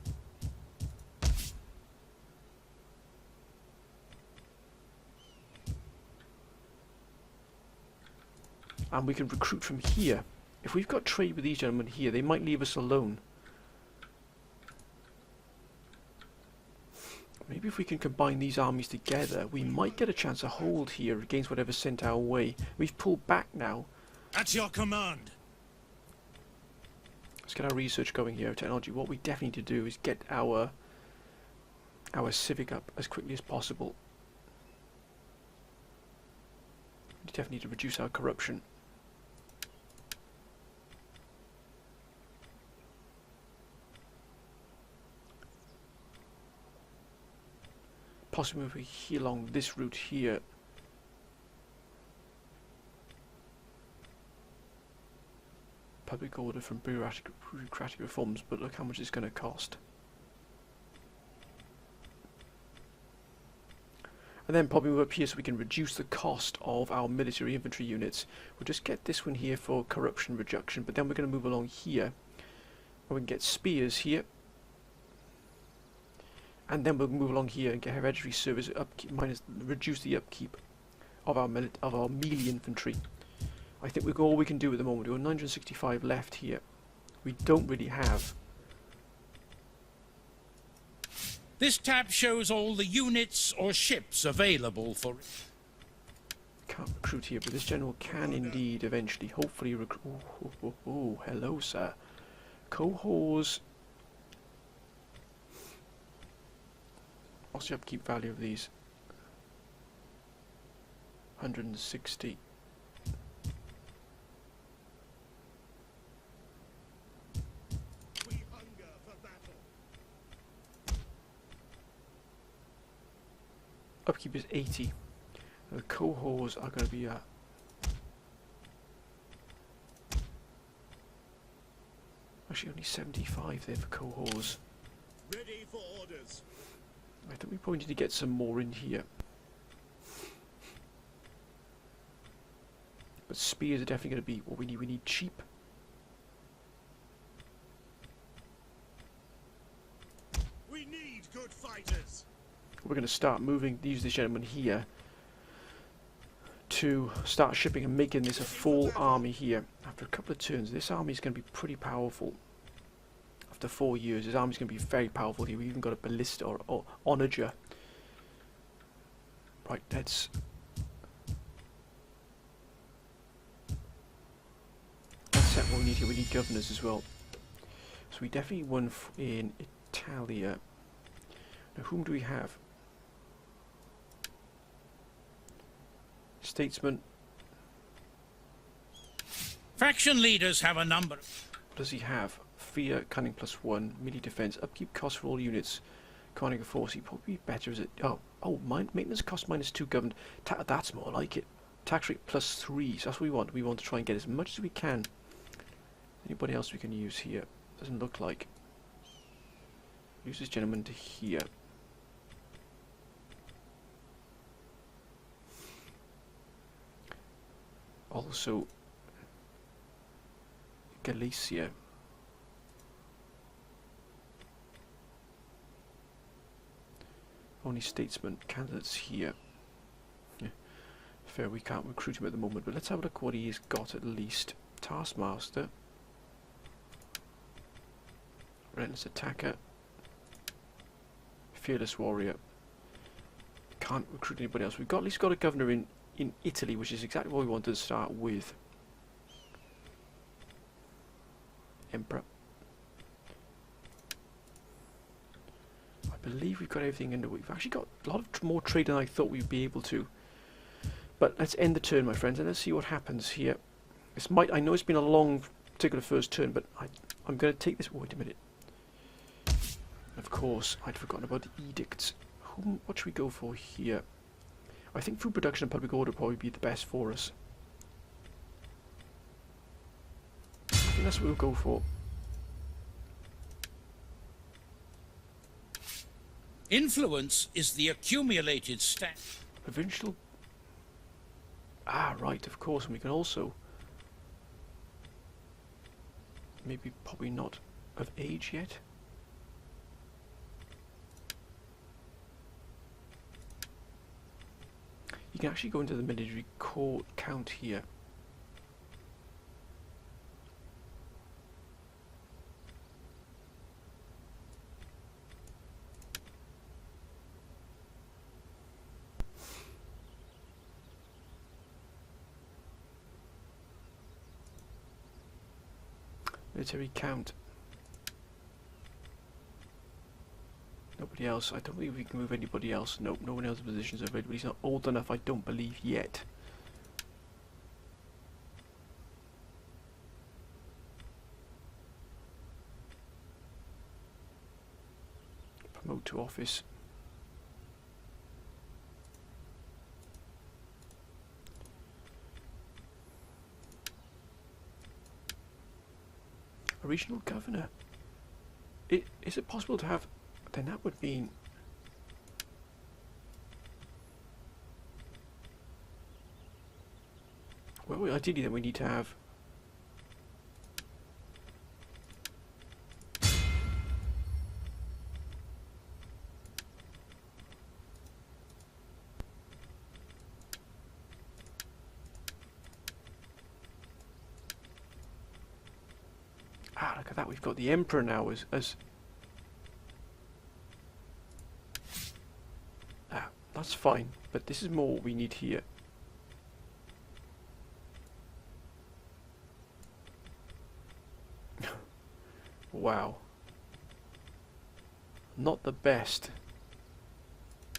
And we can recruit from here. If we've got trade with these gentlemen here, they might leave us alone. Maybe if we can combine these armies together, we might get a chance to hold here against whatever's sent our way. We've pulled back now. At your command. Let's get our research going here, technology. What we definitely need to do is get our civic up as quickly as possible. We definitely need to reduce our corruption. Possibly if we heal along this route here. Public order from bureaucratic reforms, but look how much it's going to cost. And then probably move up here so we can reduce the cost of our military infantry units. We'll just get this one here for corruption reduction, but then we're going to move along here. And we can get spears here. And then we'll move along here and get hereditary service upkeep minus reduce the upkeep of our melee infantry. I think all we can do at the moment. We have 965 left here. We don't really have. This tab shows all the units or ships available for... Can't recruit here, but this general can indeed eventually, hopefully recruit. Oh, hello, sir. Cohors. What's the upkeep value of these? 160. We hunger for battle. Upkeep is 80. The cohors are going to be at actually only 75 there for cohors. Ready for orders. I think we probably need to get some more in here. But spears are definitely going to be what we need. We need cheap. We need good fighters. We're going to start moving these gentlemen here to start shipping and making this a full army here. After a couple of turns, this army is going to be pretty powerful. After 4 years, this army is going to be very powerful here. We've even got a ballista or onager. Right, let's set what we need here. We need governors as well. So we definitely won in Italia. Now, whom do we have? Statesman. Faction leaders have a number. What does he have? Fear, cunning +1, melee defense, upkeep cost for all units, commanding a force. He probably be better as it. Oh, maintenance cost -2 governed. That's more like it. Tax rate +3. So that's what we want. We want to try and get as much as we can. Anybody else we can use here? Doesn't look like. Use this gentleman to here. Also, Galicia. Only statesman candidates here. Yeah. Fair, we can't recruit him at the moment, but let's have a look what he's got at least. Taskmaster. Relentless attacker. Fearless warrior. Can't recruit anybody else. We've got at least got a governor in Italy, which is exactly what we wanted to start with. Emperor. I believe we've got everything under. We've actually got a lot of more trade than I thought we'd be able to. But let's end the turn, my friends, and let's see what happens here. This might. I know it's been a long, particular first turn, but I'm going to take this. Wait a minute. Of course, I'd forgotten about the edicts. What should we go for here? I think food production and public order would probably be the best for us. I think that's what we'll go for. Influence is the accumulated stat. Provincial. Ah, right, of course. And we can also. Maybe, probably not of age yet. You can actually go into the military court count here. Military count. Nobody else. I don't believe we can move anybody else. Nope, no one else's positions are available. He's not old enough, I don't believe, yet. Promote to office. A regional governor. Is it possible to have? Then that would mean. Well, ideally, then we need to have. Ah, look at that. We've got the emperor now as that's fine, but this is more what we need here. Wow. Not the best.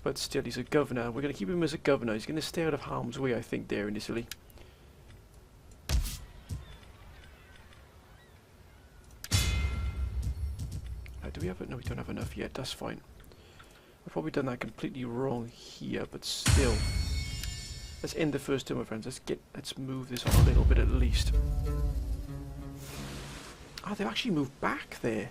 But still, he's a governor. We're going to keep him as a governor. He's going to stay out of harm's way, I think, there initially. Do we have it? No, we don't have enough yet. That's fine. I've probably done that completely wrong here, but still. Let's end the first turn, my friends. Let's move this on a little bit at least. Ah, they've actually moved back there.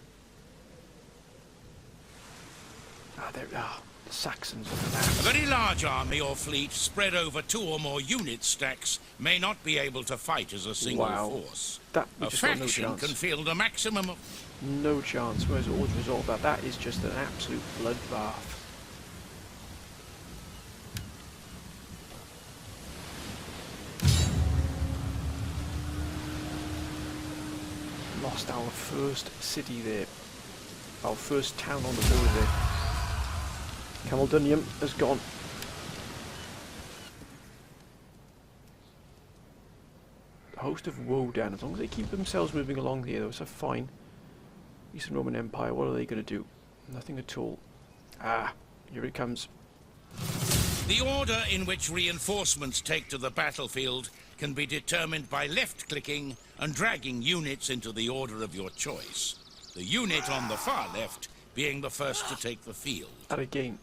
Ah, there. Ah, the Saxons. Look at that. A very large army or fleet spread over 2 or more unit stacks may not be able to fight as a single force. We A just got no faction chance. can field a maximum of... No chance. Whereas it always resolve that. That is just an absolute bloodbath. Lost our first city there. Our first town on the board there. Camaldunium has gone. The host of Wodan. As long as they keep themselves moving along here, though, it's a fine. Eastern Roman Empire, what are they going to do? Nothing at all. Ah, here it comes. The order in which reinforcements take to the battlefield can be determined by left-clicking and dragging units into the order of your choice. The unit on the far left being the first to take the field. That again.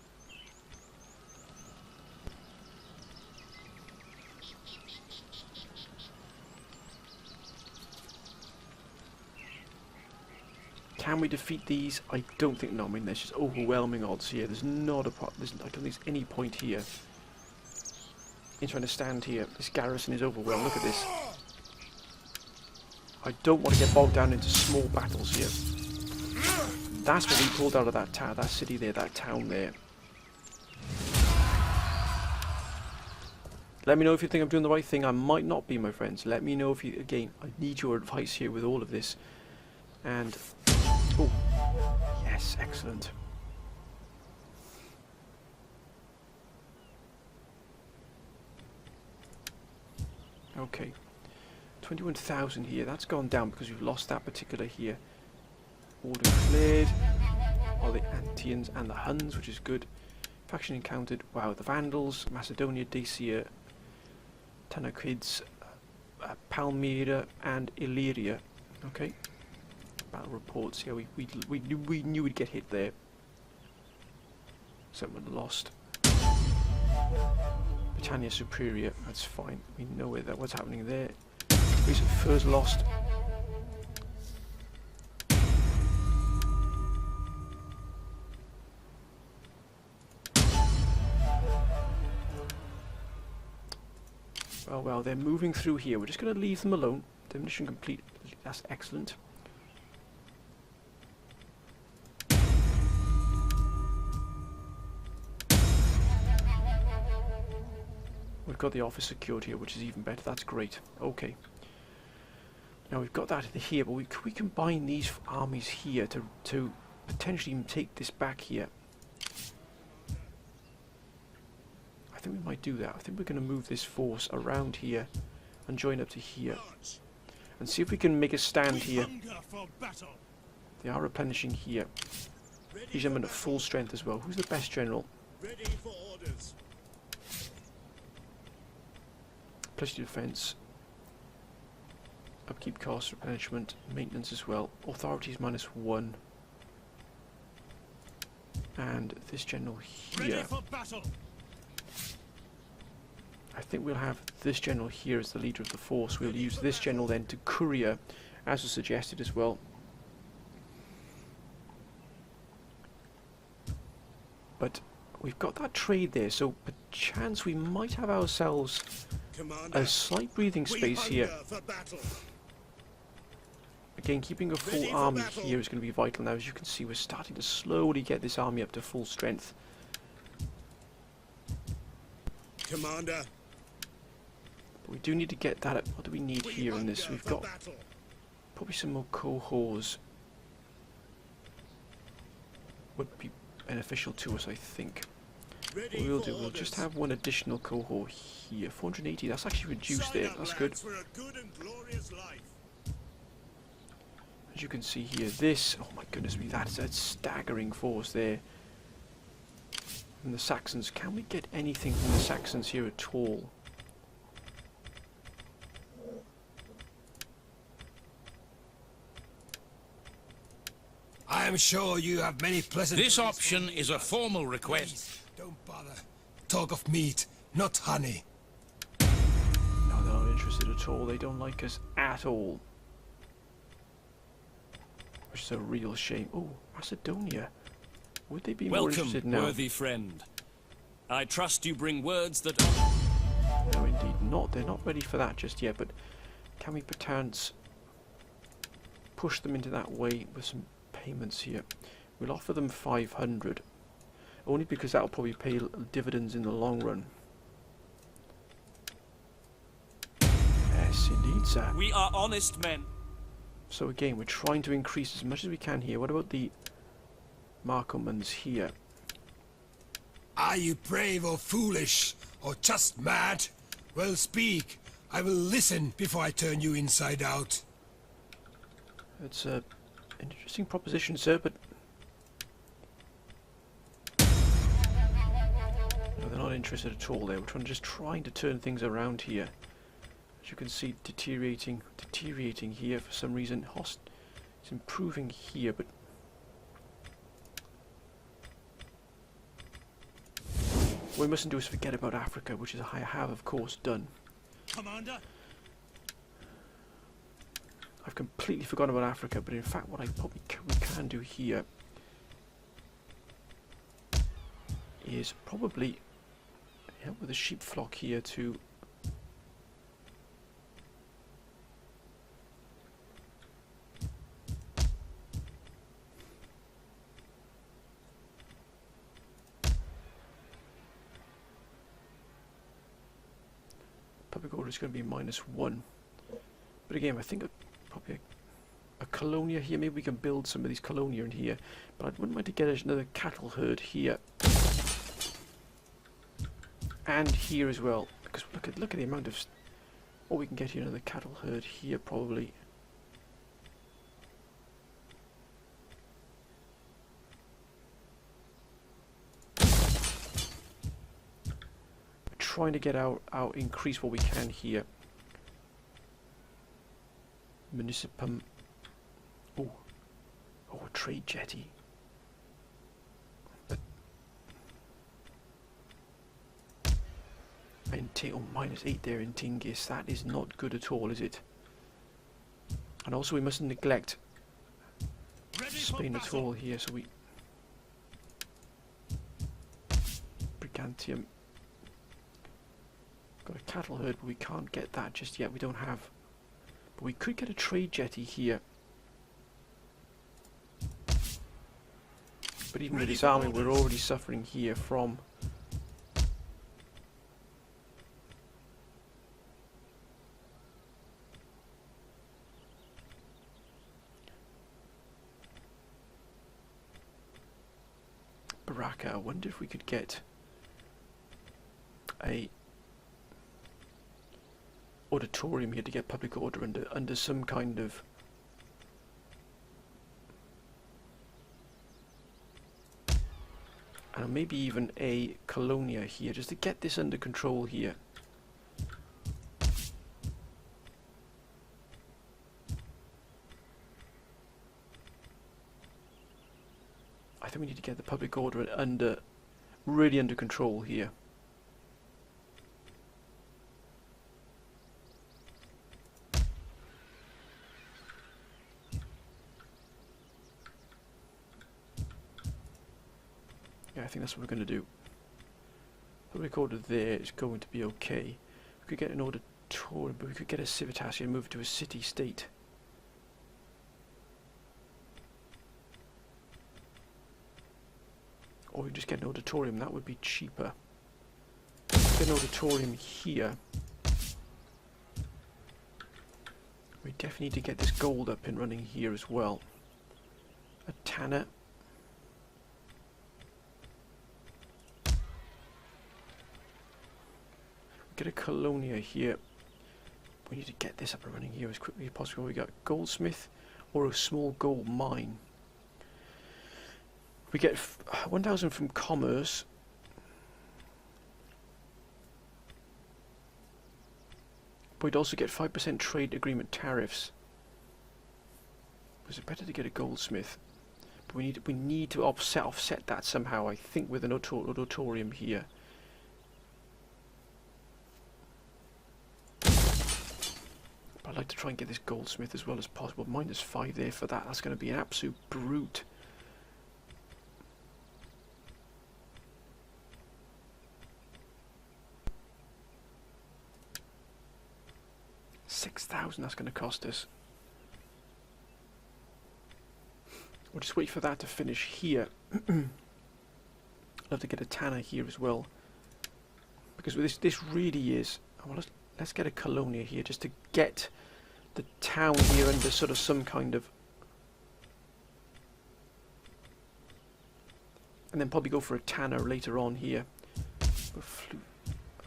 Can we defeat these? I don't think. No, I mean there's just overwhelming odds here. There's not a I don't think there's any point here in trying to stand here. This garrison is overwhelmed. Look at this. I don't want to get bogged down into small battles here. That's what we pulled out of that town, that city there, that town there. Let me know if you think I'm doing the right thing. I might not be, my friends. Let me know if you. Again, I need your advice here with all of this. And oh, yes, excellent. Okay, 21,000 here. That's gone down because we've lost that particular here. Order cleared. All the Antians and the Huns, which is good. Faction encountered. Wow, the Vandals, Macedonia, Dacia, Tanakids, Palmyra, and Illyria. Okay. Battle reports. Yeah, we knew we'd get hit there. Someone lost. Britannia Superior. That's fine. We know what's happening there. Recent furs lost. Oh well, they're moving through here. We're just going to leave them alone. Demolition complete. That's excellent. We've got the office secured here, which is even better. That's great. Okay. Now we've got that here, but we combine these armies here to potentially even take this back here. I think we might do that. I think we're going to move this force around here and join up to here and see if we can make a stand here. They are replenishing here. These gentlemen at full strength as well. Who's the best general? Ready for orders. Plus defense. Upkeep cost, replenishment, maintenance as well. Authorities -1. And this general Ready here. for battle. I think we'll have this general here as the leader of the force. We'll use this general then to courier, as was suggested as well. But we've got that trade there, so perchance we might have ourselves Commander, a slight breathing space here. for battle. Again, keeping a full Ready for army battle. here is going to be vital now. As you can see, we're starting to slowly get this army up to full strength. Commander, But we do need to get that up. What do we need here in this? We've got battle. probably some more cohorts. Would be beneficial to us, I think. Ready What we'll for do, we'll orders. just have one additional cohort here. 480, that's actually reduced Sign there. up, That's lads, good. For a good and glorious life. As you can see here, this, oh my goodness me, that's a staggering force there. From the Saxons, can we get anything from the Saxons here at all? I am sure you have many pleasant... This option is a formal request. Please, don't bother. Talk of meat, not honey. No, they're not interested at all. They don't like us at all. Which is a real shame. Oh, Macedonia. Would they be more Welcome, interested now? worthy friend. I trust you bring words that... No, indeed not. They're not ready for that just yet, but can we perchance push them into that way with some payments here? We'll offer them 500. Only because that'll probably pay dividends in the long run. Yes, indeed, sir. We are honest men. So again, we're trying to increase as much as we can here. What about the Markomans here? Are you brave or foolish, or just mad? Well, speak. I will listen before I turn you inside out. It's an interesting proposition, sir, but... No, they're not interested at all there. We're just trying to turn things around here. As you can see, deteriorating here for some reason. It's improving here, but... What we mustn't do is forget about Africa, which is I have, of course, done. Commander, I've completely forgotten about Africa, but in fact what I probably can do here is probably help with the sheep flock here to public order is going to be -1. But again, I think probably a colonia here. Maybe we can build some of these colonia in here. But I wouldn't mind to get another cattle herd here. And here as well. Because look at the amount of... What we can get here, another cattle herd here probably. Trying to get out increase what we can here. Municipum. Oh, a trade jetty. But oh, -8 there in Tingis. That is not good at all, is it? And also we mustn't neglect ready for Spain at battle. all here. So we Brigantium. Got a cattle herd, but we can't get that just yet. We don't have. But we could get a trade jetty here. But even with this army, we're already suffering here from Baraka. I wonder if we could get a auditorium here to get public order under some kind of and maybe even a colonia here just to get this under control here. I think we need to get the public order really under control here. Yeah, I think that's what we're going to do. Public order there is going to be okay. We could get an auditorium, but we could get a civitas here and move it to a city-state. Or we just get an auditorium, that would be cheaper. Get an auditorium here. We definitely need to get this gold up and running here as well. A tanner. Get a colonia here. We need to get this up and running here as quickly as possible. We got goldsmith or a small gold mine. We get 1,000 from commerce. But we'd also get 5% trade agreement tariffs. Was it better to get a goldsmith? But we need to offset that somehow. I think with an auditorium here. But I'd like to try and get this goldsmith as well as possible. -5 there for that. That's going to be an absolute brute. $6,000 that's going to cost us. We'll just wait for that to finish here. I'd love to get a tanner here as well, because this really is. Well, let's get a colonia here just to get the town here under sort of some kind of, and then probably go for a tanner later on here.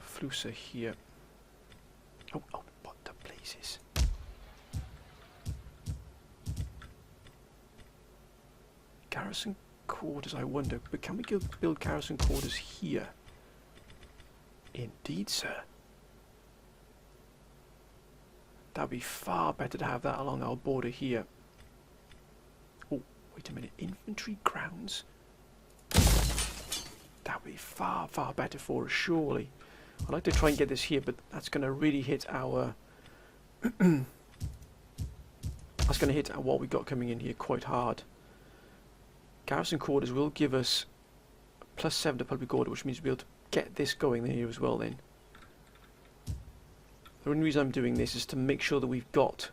Flusa here. Oh, what the blazes. Garrison quarters, I wonder, but can we build garrison quarters here? Indeed, sir. That'd be far better to have that along our border here. Oh, wait a minute, infantry grounds? That'd be far, far better for us, surely. I'd like to try and get this here, but that's going to really hit our... that's going to hit what we got coming in here quite hard. Garrison quarters will give us +7 to public order, which means we'll be able to get this going here as well then. The only reason I'm doing this is to make sure that we've got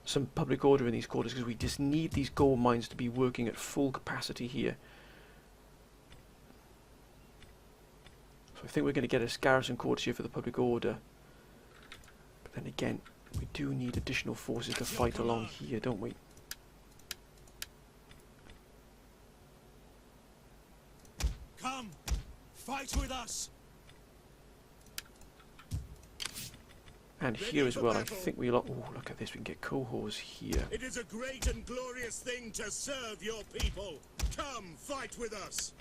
some public order in these quarters, because we just need these gold mines to be working at full capacity here. So I think we're going to get a garrison quarters here for the public order. But then again, we do need additional forces to fight along here, don't we? Come, fight with us. And here as well, I think we'll... Oh, look at this, we can get cohorts here. It is a great and glorious thing to serve your people. Come, fight with us.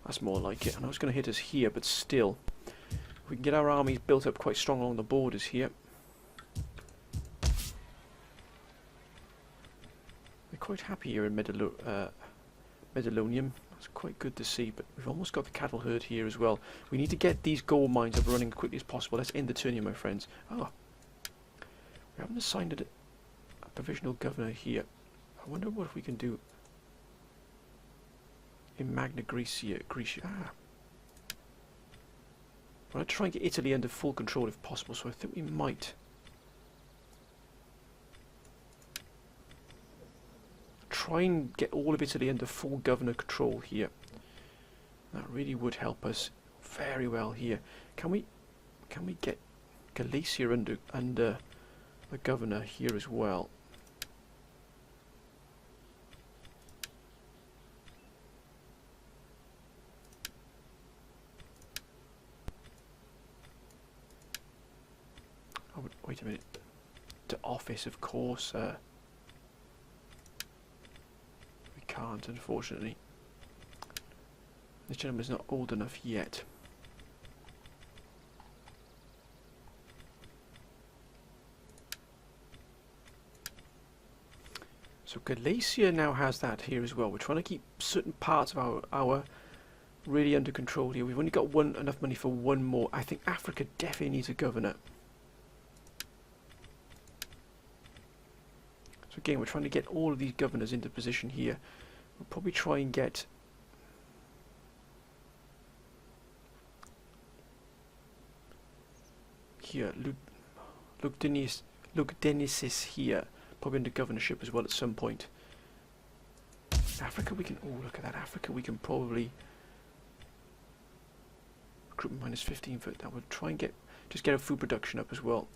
That's more like it. I know it's going to hit us here, but still. We can get our armies built up quite strong along the borders here. We're quite happy here in Medellonium. That's quite good to see, but we've almost got the cattle herd here as well. We need to get these gold mines up running as quickly as possible. Let's end the turn here, my friends. Oh, we haven't assigned a provisional governor here. I wonder what we can do in Magna Graecia. Ah. I want to try and get Italy under full control if possible, so I think we might try and get all of Italy under full governor control here. That really would help us very well here. Can we get Galicia under the governor here as well? Oh, wait a minute. To office, of course. We can't, unfortunately. This gentleman's not old enough yet. So Galicia now has that here as well. We're trying to keep certain parts of our really under control here. We've only got enough money for one more. I think Africa definitely needs a governor. So again, we're trying to get all of these governors into position here. We'll probably try and get here Lugdenisis here, probably under governorship as well at some point. Africa, we can, oh look at that, Africa we can probably recruitment minus 15 for that. We'll try and just get our food production up as well.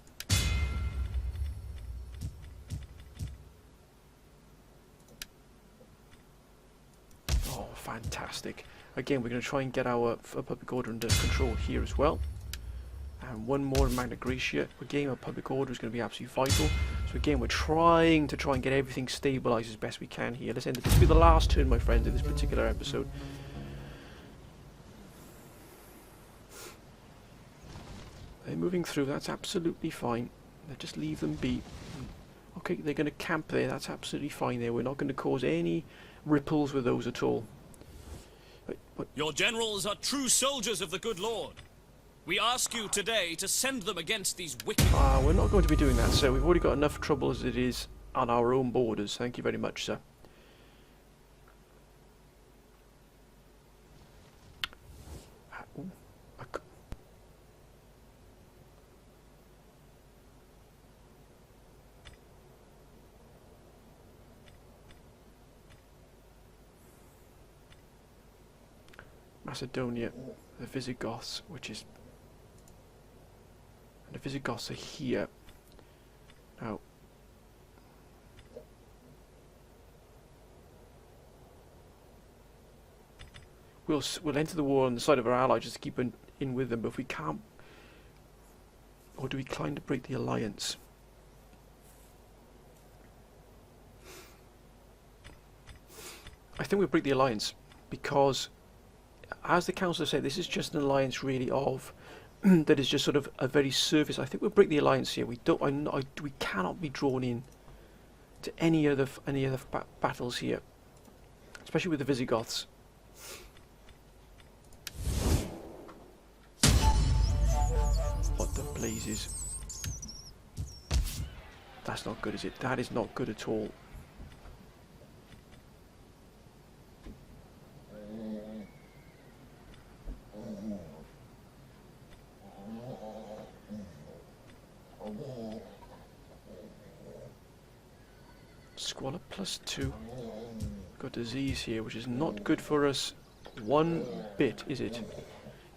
Oh, fantastic. Again, we're going to try and get our public order under control here as well. And one more in Magna Graecia. Again, our public order is going to be absolutely vital. So again, we're trying to get everything stabilised as best we can here. Let's end it. This will be the last turn, my friends, in this particular episode. They're moving through, that's absolutely fine. Just leave them be. Okay, they're going to camp there, that's absolutely fine there. We're not going to cause any ripples with those at all. But Your generals are true soldiers of the good Lord. We ask you today to send them against these wicked... we're not going to be doing that, sir. We've already got enough trouble as it is on our own borders. Thank you very much, sir. Macedonia, the Visigoths, which is... And the Visigoths are here. Now... We'll enter the war on the side of our allies just to keep in with them, but if we can't... Or do we decline to break the alliance? I think we'll break the alliance, because... As the council said, this is just an alliance really of that is just sort of a very surface. I think we'll break the alliance here. We cannot be drawn in to any other battles here, especially with the Visigoths. What the blazes? That's not good, is it? That is not good at all. Squalor +2. Got disease here, which is not good for us one bit, is it?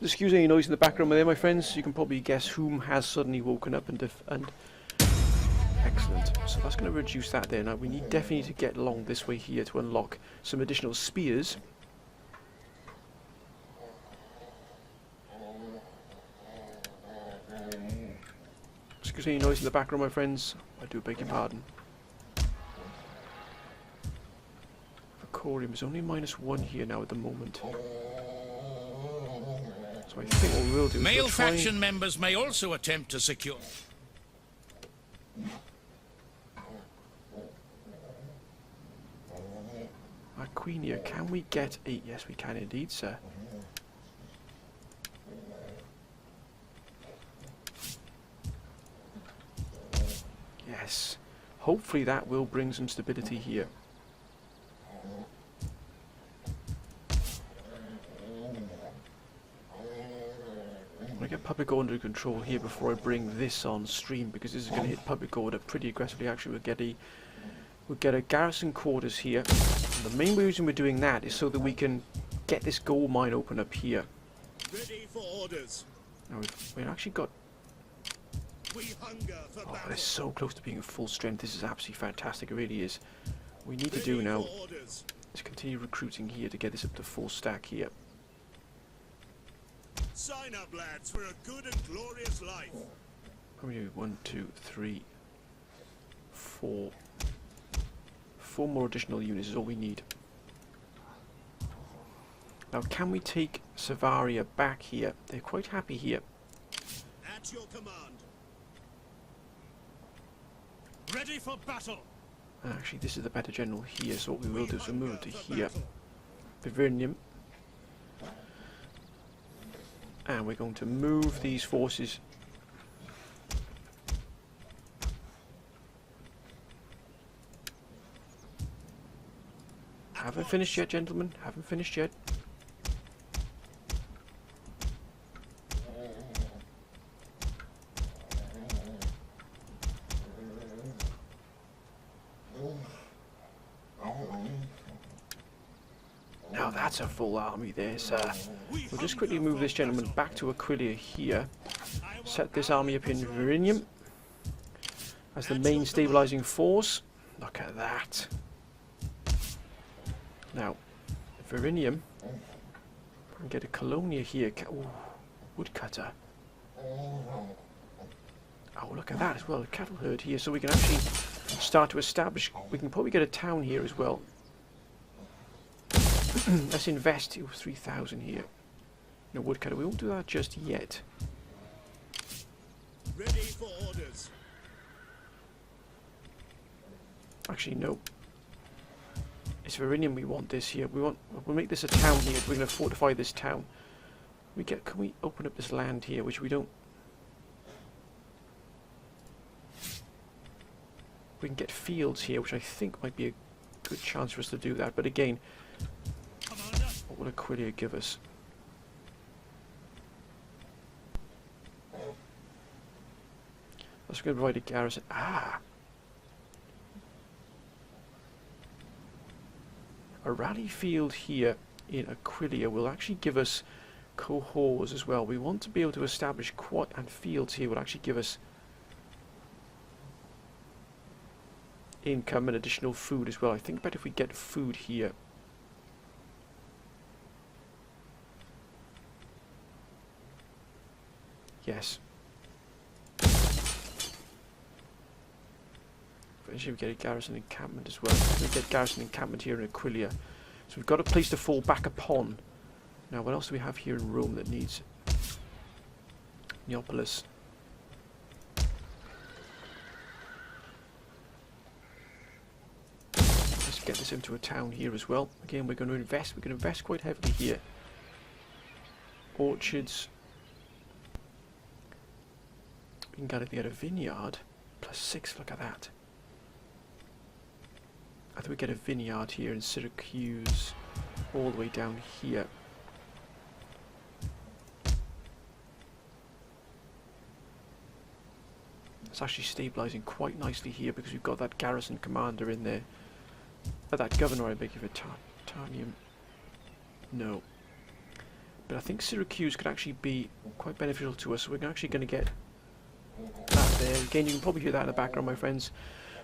Excuse any noise in the background there, my friends. You can probably guess whom has suddenly woken up and excellent. So that's going to reduce that there. Now we definitely need to get along this way here to unlock some additional spears. Excuse any noise in the background, my friends. I do beg your pardon. Corium is only -1 here now at the moment. So I think what we'll do is male faction members may also attempt to secure... Aquinia, can we get a... Yes, we can indeed, sir. Yes. Hopefully that will bring some stability here. public order control here before I bring this on stream, because this is going to hit public order pretty aggressively. Actually, we'll get a garrison quarters here. And the main reason we're doing that is so that we can get this gold mine open up here. Ready for orders. Now we've actually got... We hunger for Oh, battle. they're so close to being full strength. This is absolutely fantastic. It really is. What we need to do now is continue recruiting here to get this up to full stack here. Sign up, lads, for a good and glorious life. How many? 1, 2, 3, 4. 4 more additional units is all we need. Now, can we take Savaria back here? They're quite happy here. At your command. Ready for battle. Actually, this is the better general here, so what we will do is we'll move it to here. Vivernium. And we're going to move these forces. Haven't finished yet, gentlemen. Haven't finished yet. Now that's a full army there, sir. We'll just quickly move this gentleman back to Aquilia here. Set this army up in Verinium as the main stabilizing force. Look at that. Now, Verinium. And get a Colonia here. Ooh, woodcutter. Oh, look at that as well. A cattle herd here, so we can actually start to establish. We can probably get a town here as well. Let's invest 3,000 here. No woodcutter. We won't do that just yet. Ready for orders. Actually, no. It's Verinium we want this here. We'll make this a town here. We're going to fortify this town. Can we open up this land here, which we don't? We can get fields here, which I think might be a good chance for us to do that. But again, what will Aquilia give us? That's going to provide a garrison. Ah! A rally field here in Aquilia will actually give us cohorts as well. We want to be able to establish and fields here will actually give us income and additional food as well. I think better if we get food here. Yes. Eventually we get a garrison encampment as well. We get garrison encampment here in Aquilia. So we've got a place to fall back upon. Now what else do we have here in Rome that needs Neapolis? Let's get this into a town here as well. Again, we're going to invest. We're going to invest quite heavily here. Orchards. We can get a vineyard. +6, look at that. I think we get a vineyard here in Syracuse. All the way down here. It's actually stabilising quite nicely here because we've got that garrison commander in there. That governor, I beg your pardon. No. But I think Syracuse could actually be quite beneficial to us. So we're actually going to get that there. Again, you can probably hear that in the background, my friends.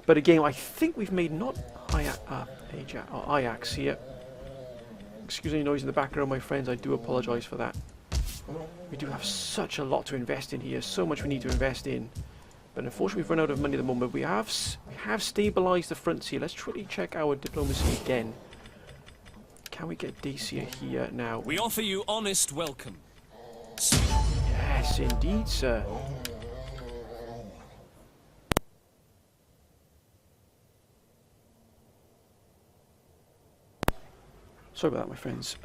But again, I think we've made not Ajax here. Excuse any noise in the background, my friends. I do apologise for that. We do have such a lot to invest in here. So much we need to invest in. But unfortunately, we've run out of money at the moment. We have stabilised the fronts here. Let's truly check our diplomacy again. Can we get Dacia here now? We offer you honest welcome. Yes, indeed, sir. Sorry about that, my friends.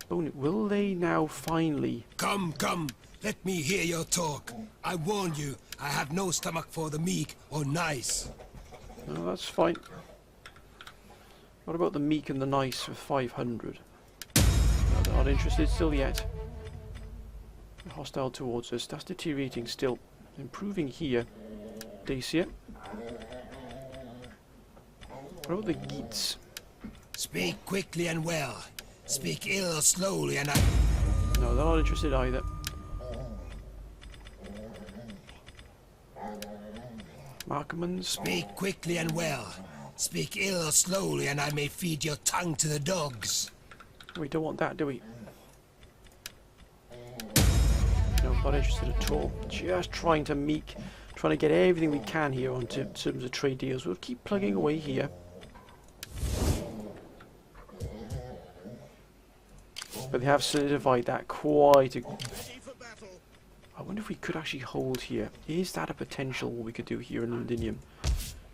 Will they now finally... Come, come, let me hear your talk. I warn you, I have no stomach for the meek or nice. No, that's fine. What about the meek and the nice for 500? No, they're not interested still yet. Hostile towards us. That's deteriorating still. Improving here. Dacia. What about the Geats? Speak quickly and well. Speak ill or slowly and I... No, they're not interested either. Markmans. Speak quickly and well. Speak ill or slowly and I may feed your tongue to the dogs. We don't want that, do we? No, not interested at all. Just trying to get everything we can here onto terms of trade deals. We'll keep plugging away here. But they have solidified that quite a... I wonder if we could actually hold here. Is that a potential what we could do here in Londinium?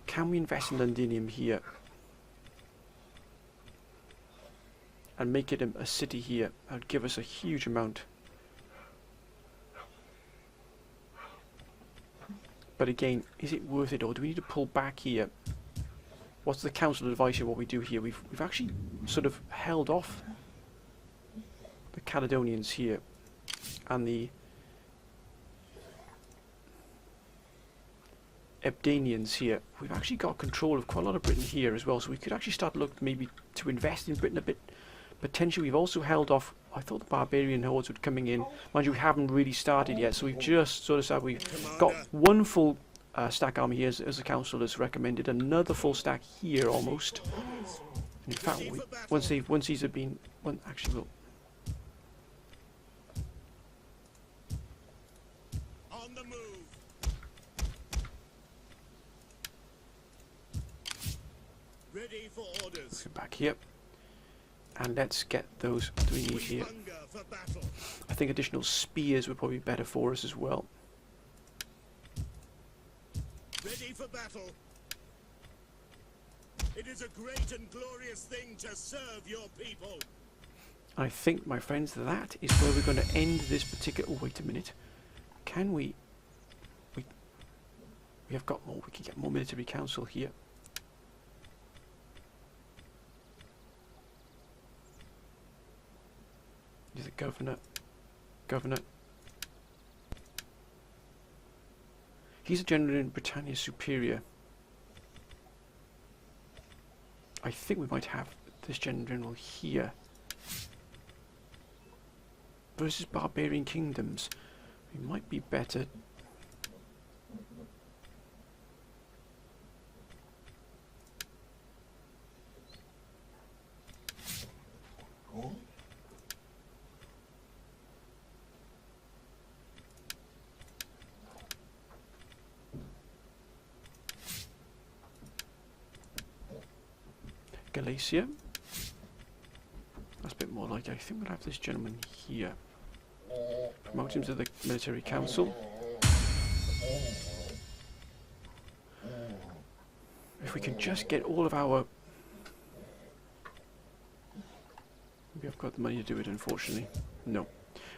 Can we invest in Londinium here? And make it a city here? That would give us a huge amount. But again, is it worth it, or do we need to pull back here? What's the council advice here, what we do here? We've actually sort of held off the Caledonians here and the Ebdanians here. We've actually got control of quite a lot of Britain here as well, so we could actually start looking maybe to invest in Britain a bit. Potentially we've also held off. I thought the barbarian hordes were coming in. Mind you, we haven't really started yet, so we've just sort of said we've got one full stack army here as the council has recommended, another full stack here almost. And in fact, once these have been, actually we'll... On the move. Ready for orders. Let's get back here. And let's get those we need here. Hunger for battle. I think additional spears would probably be better for us as well. Ready for battle. It is a great and glorious thing to serve your people. I think, my friends, that is where we're going to end this particular... Oh, wait a minute. Can we... We have got more. We can get more military council here. He's the governor. Governor. He's a general in Britannia Superior. I think we might have this general here. Versus barbarian kingdoms. We might be better. Galatia. That's a bit more like, I think we'll have this gentleman here. Promote him to the military council. If we can just get all of our... Maybe I've got the money to do it, unfortunately. No.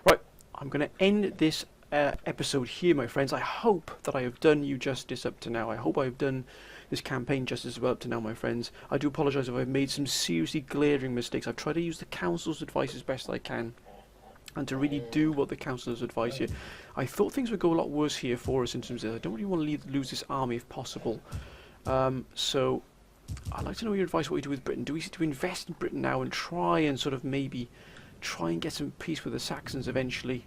Right, I'm going to end this episode here, my friends. I hope that I have done you justice up to now. I hope I've done this campaign justice as well up to now, my friends. I do apologise if I've made some seriously glaring mistakes. I've tried to use the council's advice as best I can, and to really do what the council's advice here. I thought things would go a lot worse here for us in terms of... I don't really want to lose this army if possible. So I'd like to know your advice what we do with Britain. Do we invest in Britain now and try and sort of maybe try and get some peace with the Saxons eventually?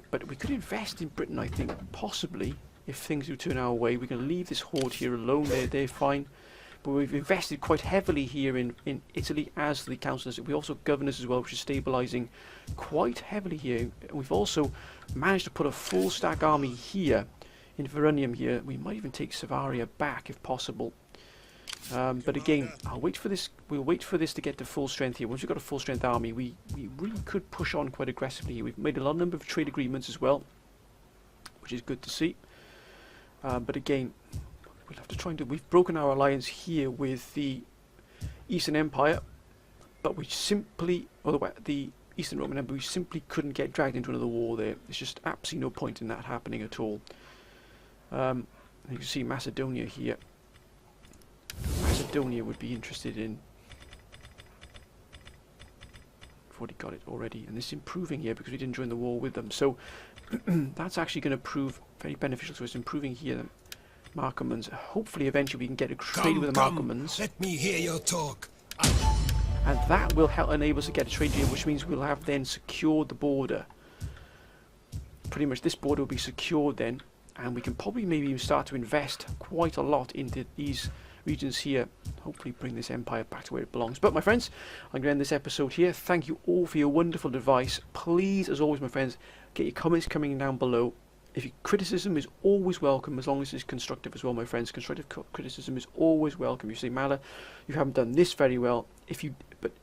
But we could invest in Britain, I think, possibly, if things do turn our way. We're going to leave this horde here alone. They're fine. But we've invested quite heavily here in Italy as the councillors. We also govern us as well, which is stabilising quite heavily here. We've also managed to put a full stack army here in Veronium here. We might even take Savaria back if possible. But again, I'll wait for this. We'll wait for this to get to full strength here. Once we've got a full strength army, we really could push on quite aggressively here. We've made a lot number of trade agreements as well, which is good to see. But again, we'll have to try and do... We've broken our alliance here with the Eastern Empire, but we simply... Otherwise, the Eastern Roman Empire, we simply couldn't get dragged into another war there. There's just absolutely no point in that happening at all. You can see Macedonia here. Macedonia would be interested in I've already got it already, and this is improving here because we didn't join the war with them. So that's actually going to prove very beneficial to us, improving here. Markmans. Hopefully, eventually, we can get a trade with the Markmans. Let me hear your talk. And that will help enable us to get a trade deal, which means we'll have then secured the border. Pretty much this border will be secured then, and we can probably maybe even start to invest quite a lot into these regions here. Hopefully bring this empire back to where it belongs. But my friends, I'm going to end this episode here. Thank you all for your wonderful advice. Please, as always, my friends, get your comments coming down below. If your criticism is always welcome, as long as it's constructive as well, my friends. Constructive criticism is always welcome. You say, Mala, you haven't done this very well. If you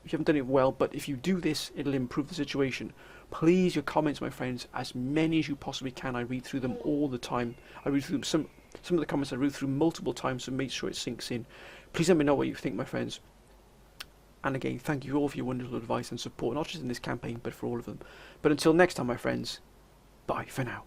haven't done it well, but if you do this, it'll improve the situation. Please, your comments, my friends, as many as you possibly can. I read through them all the time. I read through them. Some of the comments I read through multiple times, so make sure it sinks in. Please let me know what you think, my friends. And again, thank you all for your wonderful advice and support, not just in this campaign, but for all of them. But until next time, my friends, bye for now.